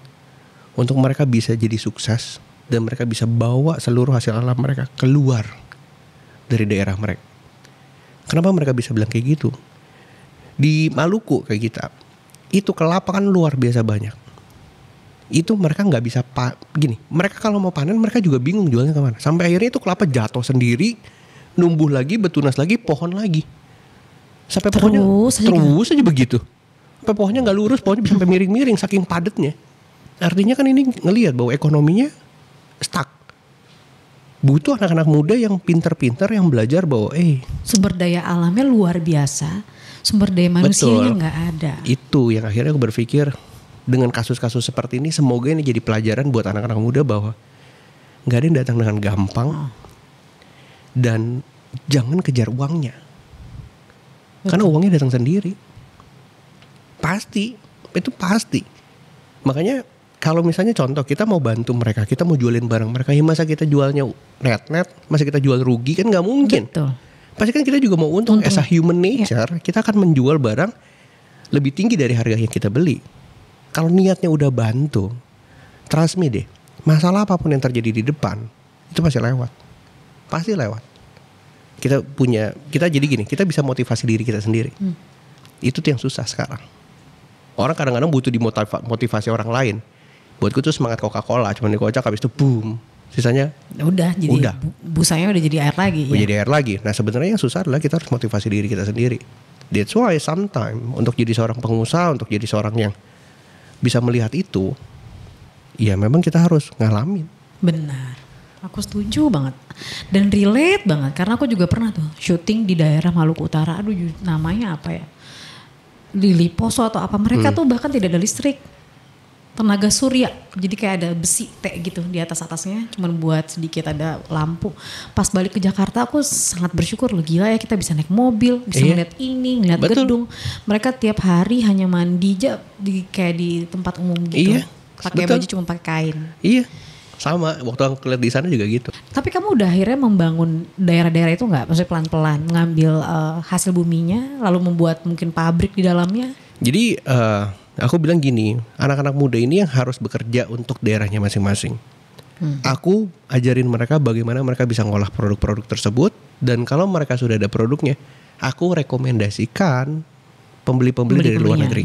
untuk mereka bisa jadi sukses dan mereka bisa bawa seluruh hasil alam mereka keluar dari daerah mereka. Kenapa mereka bisa bilang kayak gitu? Di Maluku kayak kita, itu kelapa kan luar biasa banyak. Itu mereka nggak bisa gini. Mereka kalau mau panen mereka juga bingung jualnya kemana. Sampai akhirnya itu kelapa jatuh sendiri, numbuh lagi, betunas lagi, pohon lagi. Sampai pohonnya terus aja begitu. Sampai pohonnya nggak lurus, pohonnya bisa sampai miring-miring saking padatnya. Artinya kan ini ngelihat bahwa ekonominya stuck. Butuh anak-anak muda yang pintar-pintar yang belajar bahwa sumber daya alamnya luar biasa, sumber daya manusianya nggak ada. Itu yang akhirnya aku berpikir dengan kasus-kasus seperti ini semoga ini jadi pelajaran buat anak-anak muda bahwa nggak ada yang datang dengan gampang dan jangan kejar uangnya. Karena uangnya datang sendiri. Pasti, itu pasti. Makanya kalau misalnya contoh kita mau bantu mereka, kita mau jualin barang mereka, ya masa kita jualnya net, masa kita jual rugi kan nggak mungkin. Betul. Pasti kan kita juga mau untung. As a human nature, kita akan menjual barang lebih tinggi dari harga yang kita beli. Kalau niatnya udah bantu, trust me deh, masalah apapun yang terjadi di depan itu pasti lewat, pasti lewat. Kita jadi gini, kita bisa motivasi diri kita sendiri. Itu tuh yang susah sekarang. Orang kadang-kadang butuh dimotivasi orang lain. Buatku tuh semangat Coca-Cola, cuman dikocak habis itu boom, sisanya udah busanya udah jadi air lagi. Jadi air lagi. Nah sebenarnya yang susah adalah kita harus motivasi diri kita sendiri. That's why sometimes untuk jadi seorang pengusaha, untuk jadi seorang yang bisa melihat itu, ya memang kita harus ngalamin. Benar, aku setuju banget dan relate banget karena aku juga pernah tuh syuting di daerah Maluku Utara. Aduh namanya apa ya, di Liposo atau apa, mereka tuh bahkan tidak ada listrik, tenaga surya, jadi kayak ada besi gitu di atasnya, cuman buat sedikit ada lampu. Pas balik ke Jakarta aku sangat bersyukur, loh gila ya kita bisa naik mobil, bisa ngeliat ini, ngeliat gedung. Mereka tiap hari hanya mandi aja kayak di tempat umum gitu, pakai baju cuma pakai kain. Iya, sama waktu aku lihat di sana juga gitu. Tapi kamu udah akhirnya membangun daerah-daerah itu nggak? Maksudnya pelan-pelan mengambil hasil buminya, lalu membuat mungkin pabrik di dalamnya? Jadi aku bilang gini, anak-anak muda ini yang harus bekerja untuk daerahnya masing-masing. Aku ajarin mereka bagaimana mereka bisa ngolah produk-produk tersebut. Dan kalau mereka sudah ada produknya, aku rekomendasikan pembeli-pembeli dari luar negeri.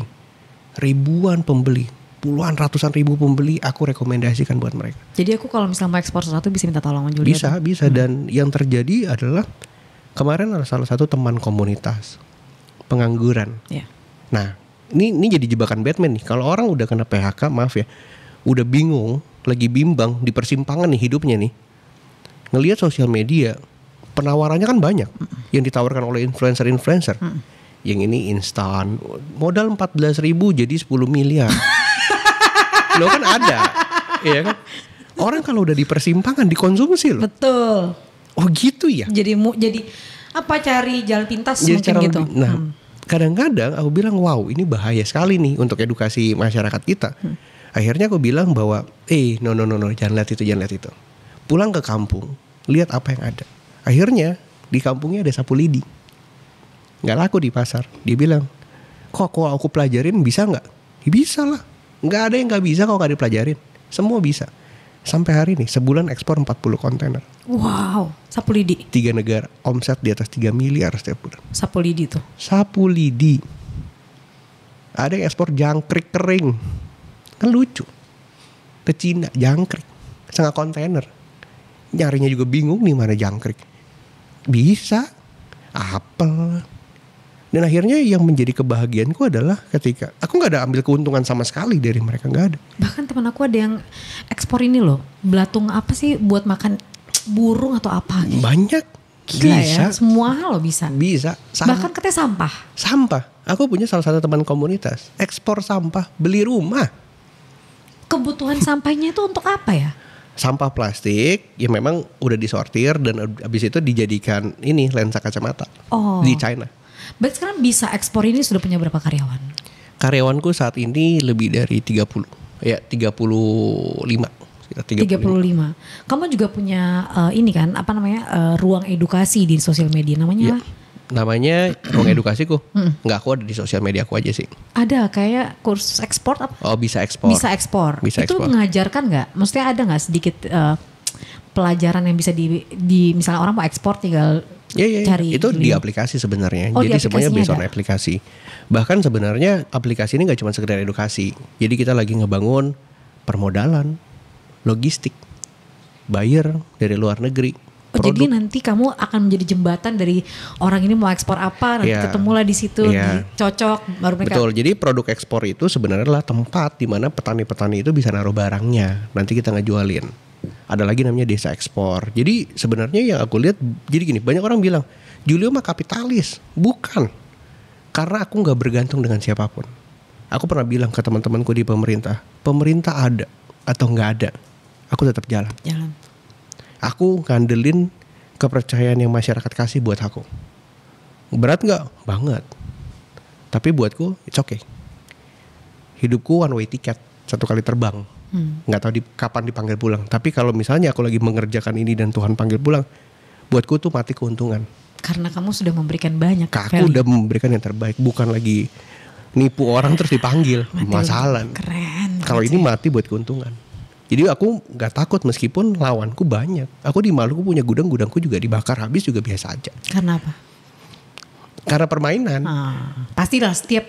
Ribuan pembeli, puluhan ratusan ribu pembeli aku rekomendasikan buat mereka. Jadi aku kalau misalnya mau ekspor sesuatu bisa minta tolong Julia? Bisa. Dan yang terjadi adalah kemarin ada salah satu teman komunitas pengangguran. Nah ini jadi jebakan Batman nih. Kalau orang udah kena PHK, maaf ya, udah bingung, lagi bimbang di persimpangan nih hidupnya nih, ngelihat sosial media, penawarannya kan banyak yang ditawarkan oleh influencer. Yang ini instan, modal 14.000 jadi 10 miliar. Lo kan ada, ya kan? Orang kalau udah di persimpangan dikonsumsi loh. Betul. Oh gitu ya. Jadi apa cari jalan pintas mungkin gitu. Kadang-kadang aku bilang wow ini bahaya sekali nih untuk edukasi masyarakat kita. Akhirnya aku bilang bahwa no, jangan lihat itu. Pulang ke kampung, lihat apa yang ada. Akhirnya di kampungnya ada sapu lidi, nggak laku di pasar. Dia bilang, kok aku pelajarin bisa nggak? Ya, bisa lah. Nggak ada yang nggak bisa kalau nggak dipelajarin. Semua bisa. Sampai hari ini sebulan ekspor 40 kontainer. Wow, sapu lidi. 3 negara, omset di atas 3 miliar setiap bulan. Sapu lidi tuh. Sapu lidi. Ada yang ekspor jangkrik kering. Kan lucu. Ke Cina jangkrik, setengah kontainer. Nyarinya juga bingung nih mana jangkrik. Bisa. Apel. Dan akhirnya yang menjadi kebahagiaanku adalah ketika aku nggak ada ambil keuntungan sama sekali dari mereka, nggak ada. Bahkan teman aku ada yang ekspor ini loh, belatung apa sih buat makan burung atau apa gitu. Banyak. Gila Bisa. ya, semua hal loh bisa. Bisa. Bahkan katanya sampah. Sampah. Aku punya salah satu teman komunitas ekspor sampah, beli rumah. Kebutuhan sampahnya itu untuk apa ya? Sampah plastik ya memang udah disortir dan abis itu dijadikan ini lensa kacamata di China. Berarti sekarang bisa ekspor ini sudah punya berapa karyawan? Karyawanku saat ini lebih dari 30. Ya 35. 35. Kamu juga punya ini kan apa namanya ruang edukasi di sosial media namanya? Ya, namanya ruang edukasiku. Nggak, aku ada di sosial media aku aja sih. Ada kayak kursus ekspor apa? Oh, bisa ekspor. Bisa ekspor. Bisa itu ekspor. mengajarkan nggak? Maksudnya ada nggak sedikit pelajaran yang bisa di misalnya orang mau ekspor tinggal cari itu di video. aplikasi sebenarnya. Oh, jadi di semuanya based on aplikasinya aplikasi. Bahkan sebenarnya aplikasi ini nggak cuma sekedar edukasi. Jadi kita lagi ngebangun permodalan, logistik, buyer dari luar negeri. Oh, jadi nanti kamu akan menjadi jembatan dari orang ini mau ekspor apa, nanti ketemulah di situ, dicocok baru mereka. Betul. Jadi produk ekspor itu sebenarnya adalah tempat di mana petani-petani itu bisa naruh barangnya. Nanti kita ngejualin. Ada lagi namanya desa ekspor. Jadi sebenarnya yang aku lihat, jadi gini, banyak orang bilang Julio mah kapitalis. Bukan. Karena aku nggak bergantung dengan siapapun. Aku pernah bilang ke teman-temanku di pemerintah ada atau nggak ada, aku tetap jalan. Aku ngandelin kepercayaan yang masyarakat kasih buat aku. Berat nggak? Banget. Tapi buatku it's okay. Hidupku one way ticket, satu kali terbang. Nggak tahu kapan dipanggil pulang. Tapi kalau misalnya aku lagi mengerjakan ini dan Tuhan panggil pulang, buatku tuh mati keuntungan. Karena kamu sudah memberikan banyak. Aku udah memberikan yang terbaik, bukan lagi nipu orang terus dipanggil. Masalah. Keren. Kalau ini mati buat keuntungan. Jadi aku nggak takut meskipun lawanku banyak. Aku di Maluku punya gudangku juga dibakar habis juga biasa aja. Karena apa? Karena permainan. Pastilah setiap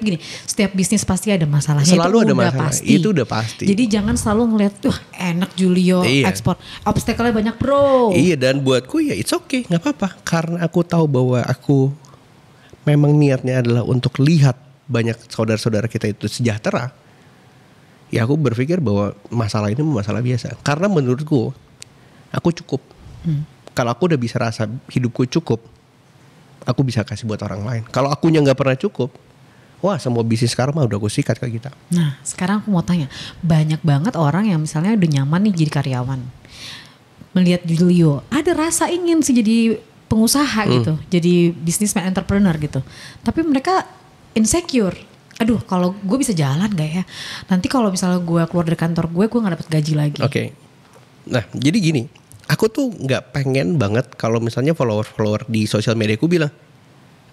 bisnis pasti ada masalahnya. Selalu itu ada udah masalah. Pasti. Itu udah pasti. Jadi jangan selalu ngeliat, wah enak Julio ekspor. Obstacle-nya banyak bro. Iya, dan buatku ya it's okay, nggak apa-apa. Karena aku tahu bahwa aku memang niatnya adalah untuk lihat banyak saudara-saudara kita itu sejahtera. Ya aku berpikir bahwa masalah ini masalah biasa. Karena menurutku aku cukup. Kalau aku udah bisa rasa hidupku cukup, aku bisa kasih buat orang lain. Kalau akunya nggak pernah cukup, wah semua bisnis sekarang mah udah aku sikat ke kita. Nah sekarang aku mau tanya, banyak banget orang yang misalnya udah nyaman nih jadi karyawan, melihat Julio ada rasa ingin sih jadi pengusaha gitu, jadi businessman entrepreneur gitu, tapi mereka insecure. Aduh kalau gue bisa jalan gak ya? Nanti kalau misalnya gue keluar dari kantor gue gak dapet gaji lagi. Oke. Nah jadi gini, aku tuh gak pengen banget kalau misalnya follower di sosial media aku bilang,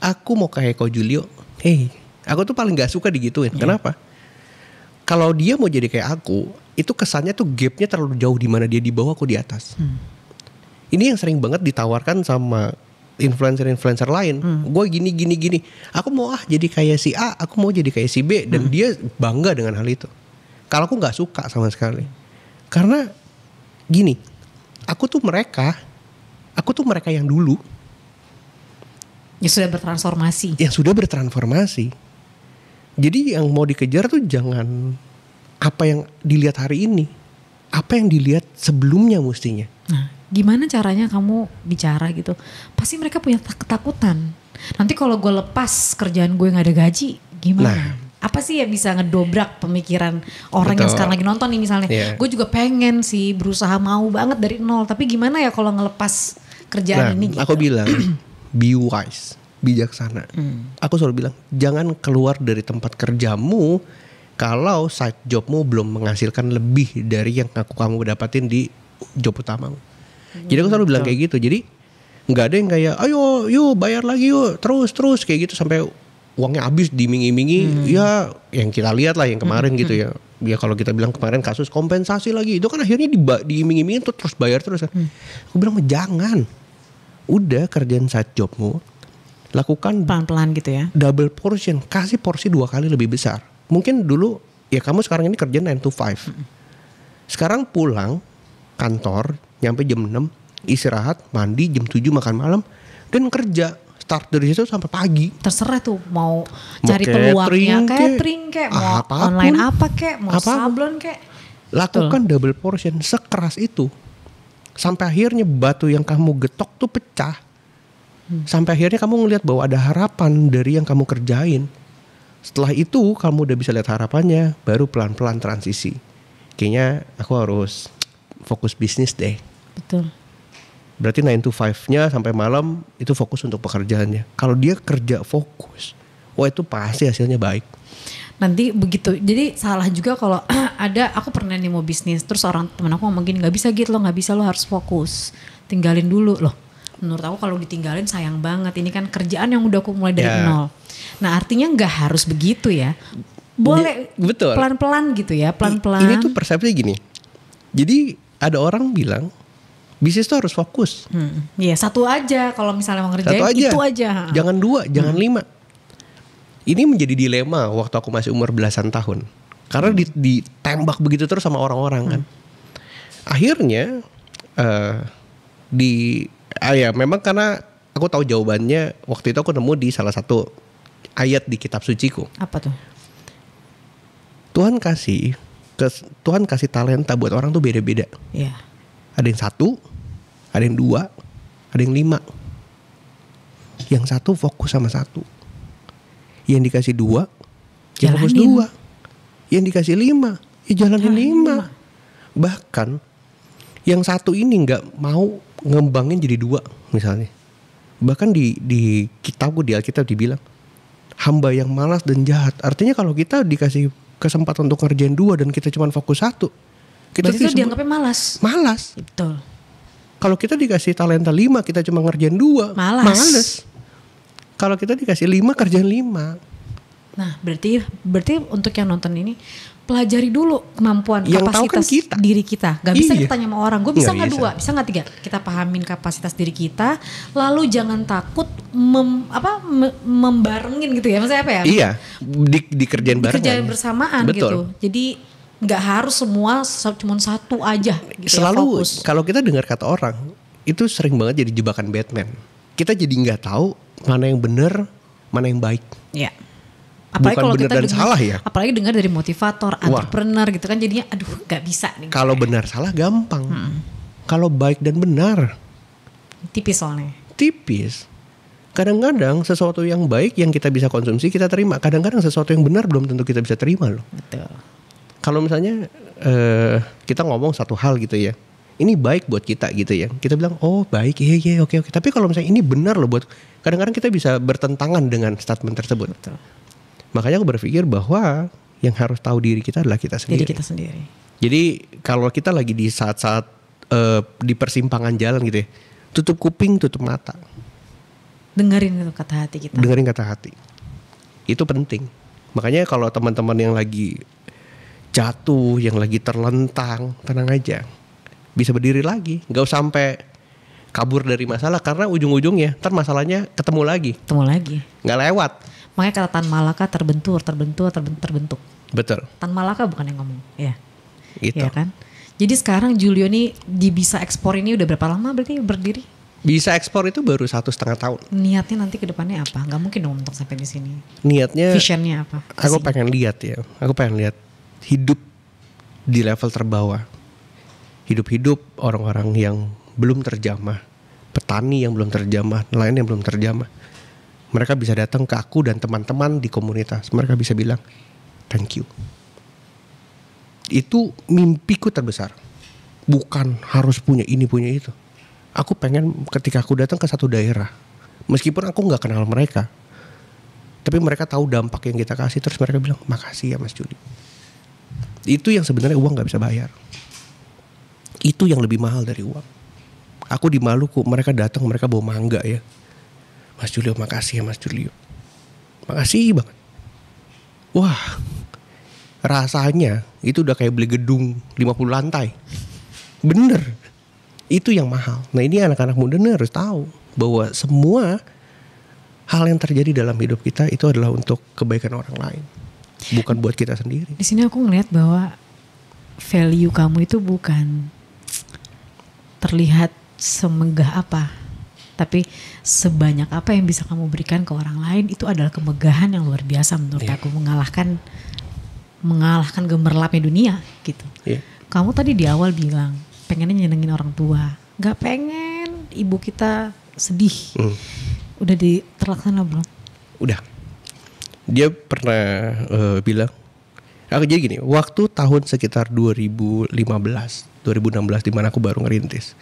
aku mau kayak Ko Julio. Aku tuh paling gak suka digituin. Kenapa? Kalau dia mau jadi kayak aku, itu kesannya tuh gapnya terlalu jauh, di mana dia di bawah, aku di atas. Ini yang sering banget ditawarkan sama influencer lain. Gue gini. Aku mau jadi kayak si A, aku mau jadi kayak si B, dan dia bangga dengan hal itu. Kalau aku nggak suka sama sekali, karena gini, aku tuh mereka yang dulu, yang sudah bertransformasi. Jadi yang mau dikejar tuh jangan apa yang dilihat hari ini, apa yang dilihat sebelumnya mestinya. Nah, gimana caranya kamu bicara gitu? Pasti mereka punya ketakutan. Nanti kalau gue lepas kerjaan gue nggak ada gaji, gimana? Nah, apa sih yang bisa ngedobrak pemikiran orang yang sekarang lagi nonton nih misalnya? Gue juga pengen sih berusaha mau banget dari nol, tapi gimana ya kalau ngelepas kerjaan ini? Gitu? Aku bilang be wise, bijaksana. Aku selalu bilang jangan keluar dari tempat kerjamu kalau side jobmu belum menghasilkan lebih dari yang kamu dapatin di job utamamu. Jadi aku selalu bilang kayak gitu. Jadi nggak ada yang kayak ayo yuk bayar lagi yuk terus kayak gitu sampai uangnya habis dimingi-mingi. Ya yang kita lihat lah yang kemarin gitu ya. Ya kalau kita bilang kemarin kasus kompensasi lagi, itu kan akhirnya diiming-imingin tuh terus bayar terus kan. Aku bilang jangan. Udah kerjaan side jobmu, lakukan pelan-pelan gitu ya. Double portion, kasih porsi 2 kali lebih besar. Mungkin dulu ya kamu sekarang ini kerja 9 to 5. Sekarang pulang kantor nyampe jam 6, istirahat, mandi jam 7 makan malam dan kerja start dari situ sampai pagi. Terserah tuh mau Mau cari peluangnya, catering kayak mau apapun. online apa kayak, mau Apapun. sablon kayak. Lakukan double portion sekeras itu. Sampai akhirnya batu yang kamu getok tuh pecah. Sampai akhirnya kamu ngelihat bahwa ada harapan dari yang kamu kerjain. Setelah itu kamu udah bisa lihat harapannya, baru pelan-pelan transisi. Kayaknya aku harus fokus bisnis deh. Betul. Berarti 9 to 5-nya sampai malam itu fokus untuk pekerjaannya. Kalau dia kerja fokus, wah itu pasti hasilnya baik. Nanti begitu, jadi salah juga kalau ada, aku pernah nih mau bisnis, terus orang temen aku ngomong gini, gak bisa gitu loh, gak bisa, lo harus fokus, tinggalin dulu loh. Menurut aku kalau ditinggalin sayang banget, ini kan kerjaan yang udah aku mulai dari nol. Nah artinya gak harus begitu ya, boleh betul. Pelan-pelan gitu ya, pelan-pelan. Ini tuh persepsi gini, jadi ada orang bilang bisnis tuh harus fokus. Iya satu aja, kalau misalnya mau ngerjain Satu aja. itu aja. Jangan 2, jangan 5. Ini menjadi dilema waktu aku masih umur belasan tahun. Karena ditembak begitu terus sama orang-orang kan. Akhirnya ya memang karena aku tahu jawabannya, waktu itu aku nemu di salah satu ayat di kitab suciku. Apa tuh? Tuhan kasih talenta buat orang tuh beda-beda. Iya. Ada yang 1, ada yang 2, ada yang 5. Yang 1 fokus sama 1. Yang dikasih 2, ya fokus 2. Yang dikasih 5, ya jalanin 5. Bahkan yang 1 ini nggak mau ngembangin jadi 2 misalnya. Bahkan di kitabku, di Alkitab dibilang hamba yang malas dan jahat. Artinya kalau kita dikasih kesempatan untuk ngerjain 2 dan kita cuma fokus 1, kita berarti itu dianggapnya malas. Malas. Betul. Kalau kita dikasih talenta 5, kita cuma ngerjain 2, malas. Kalau kita dikasih 5, kerjaan 5. Nah berarti untuk yang nonton ini, pelajari dulu kemampuan, yang kapasitas tahu kan kita. diri kita. Gak bisa Iya. kita tanya sama orang, gue bisa Nggak gak 2, bisa gak 3. Kita pahamin kapasitas diri kita, lalu jangan takut membarengin gitu ya. Maksudnya apa ya? Iya, dikerjain barengan. Dikerjain bersamaan. Betul. Gitu. Jadi gak harus semua cuma 1 aja gitu. Selalu ya, kalau kita dengar kata orang, itu sering banget jadi jebakan Batman. Kita jadi gak tahu mana yang benar, mana yang baik. Iya. Apalagi Bukan kalau benar kita dan dengar, salah ya. apalagi dengar dari motivator, entrepreneur gitu kan, jadinya aduh gak bisa nih. Kalau benar salah gampang. Kalau baik dan benar Tipis soalnya. tipis. Kadang-kadang sesuatu yang baik yang kita bisa konsumsi kita terima. Kadang-kadang sesuatu yang benar belum tentu kita bisa terima loh. Betul. Kalau misalnya kita ngomong satu hal gitu ya, ini baik buat kita gitu ya, kita bilang oh baik, iya oke. Tapi kalau misalnya ini benar loh buat, kadang-kadang kita bisa bertentangan dengan statement tersebut. Betul. Makanya aku berpikir bahwa yang harus tahu diri kita adalah kita sendiri. Diri kita sendiri. Jadi kalau kita lagi di saat-saat di persimpangan jalan gitu ya, tutup kuping, tutup mata, Dengerin itu kata hati kita. dengerin kata hati. Itu penting. Makanya kalau teman-teman yang lagi jatuh, yang lagi terlentang, tenang aja, bisa berdiri lagi. Gak usah sampai kabur dari masalah, karena ujung-ujungnya ntar masalahnya ketemu lagi. Ketemu lagi. Gak lewat. Makanya kata Tan Malaka terbentur. Betul. Tan Malaka bukan yang ngomong. Ya. Gitu. Iya kan. Jadi sekarang Julio nih bisa ekspor ini udah berapa lama berarti berdiri? Bisa ekspor itu baru 1,5 tahun. Niatnya nanti ke depannya apa? Gak mungkin dong untuk sampai di sini. Niatnya, Visionnya apa? aku pengen lihat ya. Aku pengen lihat hidup di level terbawah. Hidup-hidup orang-orang yang belum terjamah, petani yang belum terjamah, nelayan yang belum terjamah. Mereka bisa datang ke aku dan teman-teman di komunitas. Mereka bisa bilang, thank you. Itu mimpiku terbesar. Bukan harus punya ini, punya itu. Aku pengen ketika aku datang ke satu daerah, meskipun aku gak kenal mereka, tapi mereka tahu dampak yang kita kasih, terus mereka bilang, makasih ya Mas Juli. Itu yang sebenarnya uang gak bisa bayar. Itu yang lebih mahal dari uang. Aku di Maluku, mereka datang, mereka bawa mangga ya. Mas Julio, makasih ya Mas Julio. Makasih banget. Wah, rasanya itu udah kayak beli gedung 50 lantai. Bener. Itu yang mahal. Nah ini anak-anak muda nih harus tahu bahwa semua hal yang terjadi dalam hidup kita itu adalah untuk kebaikan orang lain. Bukan buat kita sendiri. Di sini aku ngeliat bahwa value kamu itu bukan terlihat semegah apa. Tapi sebanyak apa yang bisa kamu berikan ke orang lain itu adalah kemegahan yang luar biasa menurut aku, mengalahkan gemerlapnya dunia gitu. Kamu tadi di awal bilang pengennya nyenengin orang tua, nggak pengen ibu kita sedih. Udah terlaksana belum? Udah. Dia pernah bilang, aku jadi gini, waktu tahun sekitar 2016 di mana aku baru ngerintis.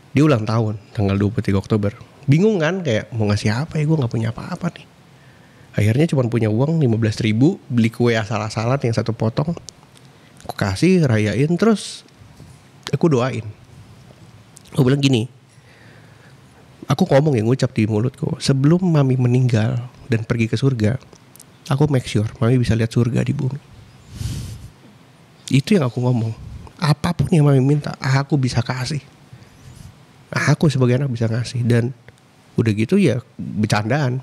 Dia ulang tahun tanggal 23 Oktober. Bingung kan, kayak mau ngasih apa ya, gue gak punya apa-apa nih. Akhirnya cuma punya uang 15.000, beli kue asal-asalan yang 1 potong. Aku kasih, rayain, terus aku doain. Aku bilang gini, aku ngomong yang ngucap di mulutku, sebelum mami meninggal dan pergi ke surga, aku make sure mami bisa lihat surga di bumi. Itu yang aku ngomong. Apapun yang mami minta, aku bisa kasih. Aku sebagai anak bisa ngasih. Dan udah gitu ya bercandaan,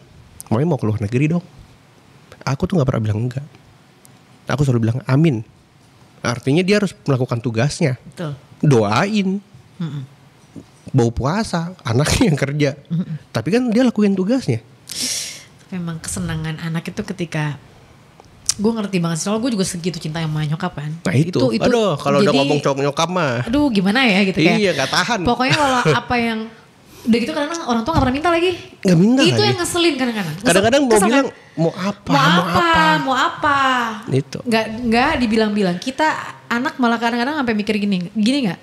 mami mau keluar negeri dong. Aku tuh gak pernah bilang enggak. Aku selalu bilang amin. Artinya dia harus melakukan tugasnya. Betul. Doain. Bau puasa, anaknya yang kerja. Tapi kan dia lakuin tugasnya. Memang kesenangan anak itu ketika gue ngerti banget sih, soalnya gue juga segitu cinta sama nyokap kan. Nah itu aduh kalau udah ngomong cowok nyokap mah, aduh gimana ya gitu kayak. Iya gak tahan. Pokoknya kalau apa yang udah gitu kadang-kadang orang tua gak pernah minta lagi. Gak minta itu lagi. Yang ngeselin kadang-kadang. Kadang-kadang mau bilang mau apa. Itu. Gak dibilang-bilang. Kita anak malah kadang-kadang sampai mikir gini gak?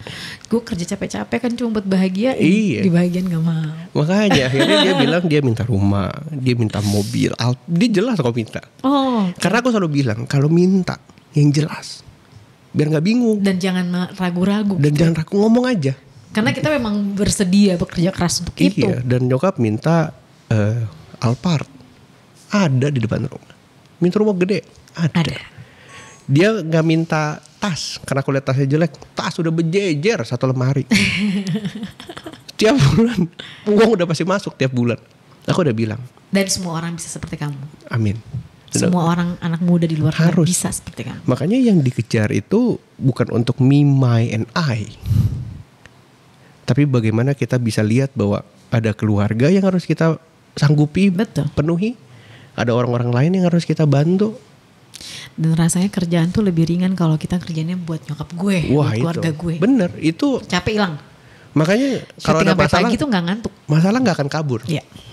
Gue kerja capek-capek kan cuma buat bahagia. Iya. Dibahagiain gak mau. Makanya akhirnya dia bilang dia minta rumah, dia minta mobil. Dia jelas kok minta. Oh. Karena aku selalu bilang kalau minta yang jelas, biar nggak bingung. Dan jangan ragu-ragu. Dan jangan ragu, ngomong aja. Karena kita memang bersedia bekerja keras untuk itu. Iya. Dan nyokap minta Alphard. Ada di depan rumah. Minta rumah gede. Ada. Dia nggak minta tas karena aku lihat tasnya jelek. Tas udah berjejer 1 lemari. Tiap bulan uang udah pasti masuk tiap bulan. Aku udah bilang. Dan semua orang bisa seperti kamu. Amin. Semua orang anak muda di luar sana bisa seperti kamu. Makanya yang dikejar itu bukan untuk me, my, and I. Tapi bagaimana kita bisa lihat bahwa ada keluarga yang harus kita sanggupi, penuhi. Ada orang-orang lain yang harus kita bantu. Dan rasanya kerjaan tuh lebih ringan kalau kita kerjanya buat nyokap gue, buat keluarga gue. Bener, itu capek hilang. Makanya kalau ada masalah pagi tuh gak ngantuk. Masalah gak akan kabur.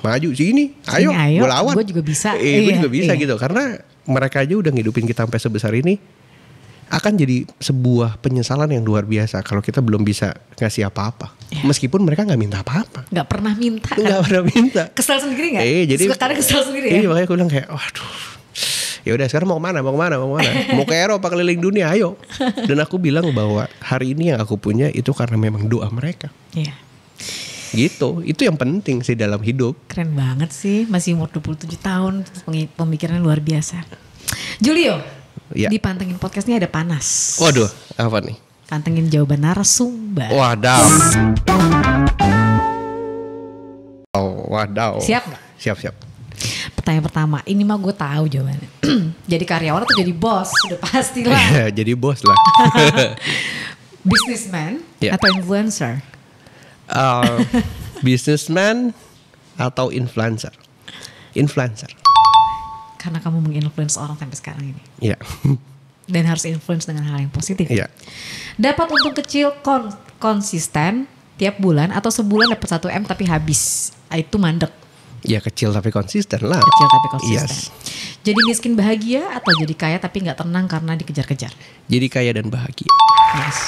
Maju sini, ayo gue lawan. Gue juga bisa. Gue juga bisa gitu. Karena mereka aja udah ngidupin kita sampai sebesar ini. Akan jadi sebuah penyesalan yang luar biasa kalau kita belum bisa ngasih apa-apa. Meskipun mereka gak minta apa-apa. Gak pernah minta. Gak pernah minta. Kesel sendiri gak? Jadi kadang kesel sendiri ya? Makanya aku bilang kayak waduh. Ya udah sekarang mau kemana? Mau ke Eropa, keliling dunia, ayo. Dan aku bilang bahwa hari ini yang aku punya itu karena memang doa mereka. Iya. Gitu, itu yang penting sih dalam hidup. Keren banget sih, masih umur 27 tahun, pemikirannya luar biasa. Julio, di Pantengin Podcast ini ada panas. Waduh, apa nih? Pantengin jawaban narasumber. Wadaw. Siap gak? Siap. Pertanyaan pertama, ini mah gue tahu jawabannya. Jadi karyawan atau jadi bos? Udah pastilah. Jadi bos lah. Businessman atau influencer? Businessman atau influencer? Influencer. Karena kamu menginfluence orang sampai sekarang ini. Iya. Dan harus influence dengan hal yang positif. Iya. Dapat untung kecil konsisten tiap bulan atau sebulan dapat 1 M tapi habis. Itu mandek. Ya kecil tapi konsisten lah. Kecil tapi konsisten. Yes. Jadi miskin bahagia atau jadi kaya tapi gak tenang karena dikejar-kejar? Jadi kaya dan bahagia. Yes.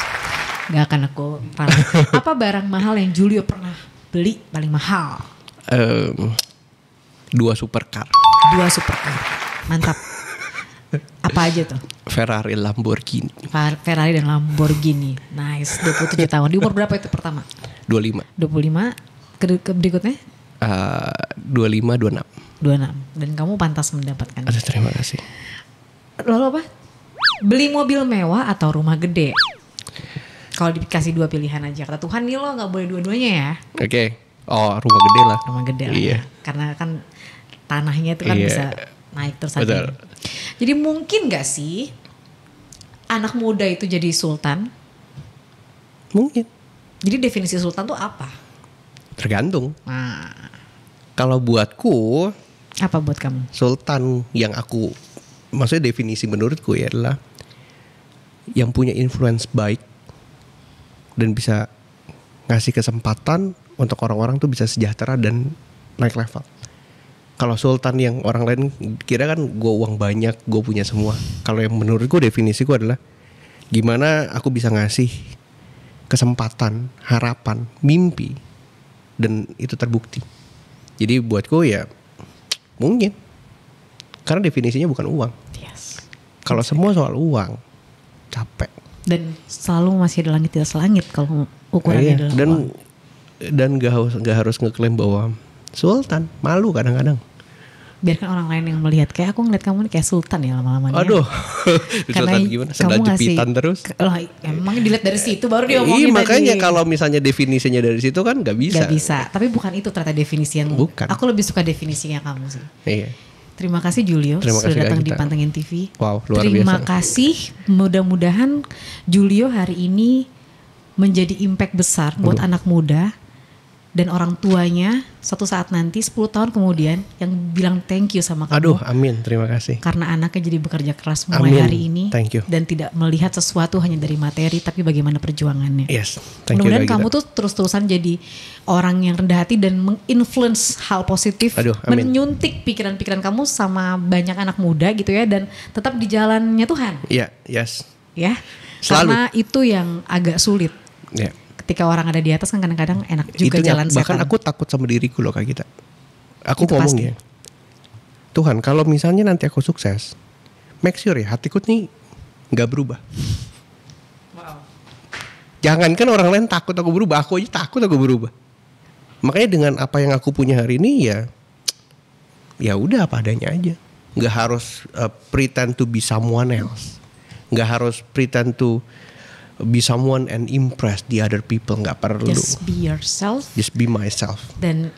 Gak akan aku parah. Apa barang mahal yang Julio pernah beli paling mahal? 2 supercar. 2 supercar. Mantap. Apa aja tuh? Ferrari, Lamborghini. Ferrari dan Lamborghini. Nice. 27 tahun. Di umur berapa itu pertama? 25. Berikutnya? 25, 26. Dan kamu pantas mendapatkan. Aduh, terima kasih. Lalu apa? Beli mobil mewah atau rumah gede? Kalau dikasih 2 pilihan aja. Kata Tuhan nih lo gak boleh dua-duanya ya. Oke. Oh, rumah gede lah. Rumah gede lah. Iya. Ya. Karena kan tanahnya itu kan bisa naik terus aja. Jadi mungkin gak sih anak muda itu jadi sultan? Mungkin. Jadi definisi sultan tuh apa? Tergantung. Nah, Kalau buatku, apa buat kamu? sultan yang maksudnya definisi menurutku ya adalah yang punya influence baik dan bisa ngasih kesempatan untuk orang-orang tuh bisa sejahtera dan naik level. Kalau sultan yang orang lain kira kan gue uang banyak, gue punya semua. Kalau yang menurutku definisiku adalah gimana aku bisa ngasih kesempatan, harapan, mimpi, dan itu terbukti. Jadi buatku ya mungkin karena definisinya bukan uang. Yes. Kalau semua soal uang, capek. Dan selalu masih ada langit di atas langit kalau ukurannya adalah uang. Dan gak harus ngeklaim bahwa sultan, malu kadang-kadang. Biarkan orang lain yang melihat. Kayak aku ngeliat kamu nih kayak sultan ya lama-lama. Aduh, Karena sultan gimana? Sandal jepitan terus. Lah, emang dilihat dari situ baru diomongin. Iya makanya tadi. kalau misalnya definisinya dari situ kan gak bisa. Gak bisa. Tapi bukan itu ternyata definisi yang. Bukan. Aku lebih suka definisinya kamu sih. Iya. Terima kasih Julio Terima sudah kasih, datang Kak di Gita. Pantengin TV. Wow, luar Terima biasa. kasih. Mudah-mudahan Julio hari ini menjadi impact besar buat anak muda dan orang tuanya suatu saat nanti 10 tahun kemudian yang bilang thank you sama kamu. Aduh, amin. Terima kasih. Karena anaknya jadi bekerja keras mulai Amin. hari ini. Thank you. Dan tidak melihat sesuatu hanya dari materi tapi bagaimana perjuangannya. Yes, thank you. Mudah-mudahan Kak kamu Gita. tuh terus-terusan jadi orang yang rendah hati dan menginfluence hal positif, Aduh, amin. menyuntik pikiran-pikiran kamu sama banyak anak muda gitu ya dan tetap di jalannya Tuhan Iya, yes. ya. Selalu. Karena itu yang agak sulit. Ya. Ketika orang ada di atas kan kadang-kadang enak juga jalan bahkan setan. aku takut sama diriku loh Kak Gita. Aku Itu ngomong pasti. ya, Tuhan kalau misalnya nanti aku sukses, make sure ya hatiku nih nggak berubah. Jangankan orang lain takut aku berubah, aku aja takut aku berubah. Makanya dengan apa yang aku punya hari ini ya udah apa adanya aja. Nggak harus pretend to be someone else. Nggak harus pretend to be someone and impress the other people. Nggak perlu. Just be yourself. Just be myself. Dan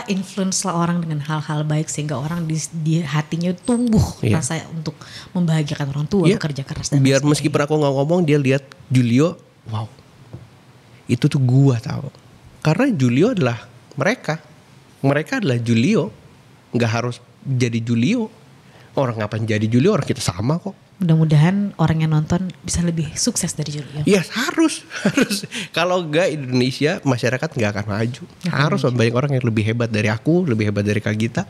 influence lah orang dengan hal-hal baik sehingga orang di hatinya tumbuh Iya. rasa untuk membahagiakan orang tua, Iya. bekerja keras dan Biar lain meskipun aku nggak ngomong, dia lihat Julio, wow, itu tuh gua tahu. Karena Julio adalah mereka adalah Julio, nggak harus jadi Julio. Orang ngapain jadi Julio, orang kita sama kok. mudah-mudahan orang yang nonton bisa lebih sukses dari Julio. Iya harus. Kalau nggak Indonesia masyarakat nggak akan maju. Harus banyak orang yang lebih hebat dari aku, lebih hebat dari Kak Gita.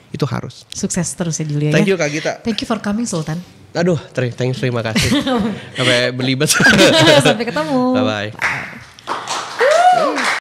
Itu harus. Sukses terus ya Julio. Thank ya. you Kak Gita. Thank you for coming Sultan. Aduh, terima kasih. Sampai belibet. Sampai ketemu. Bye bye.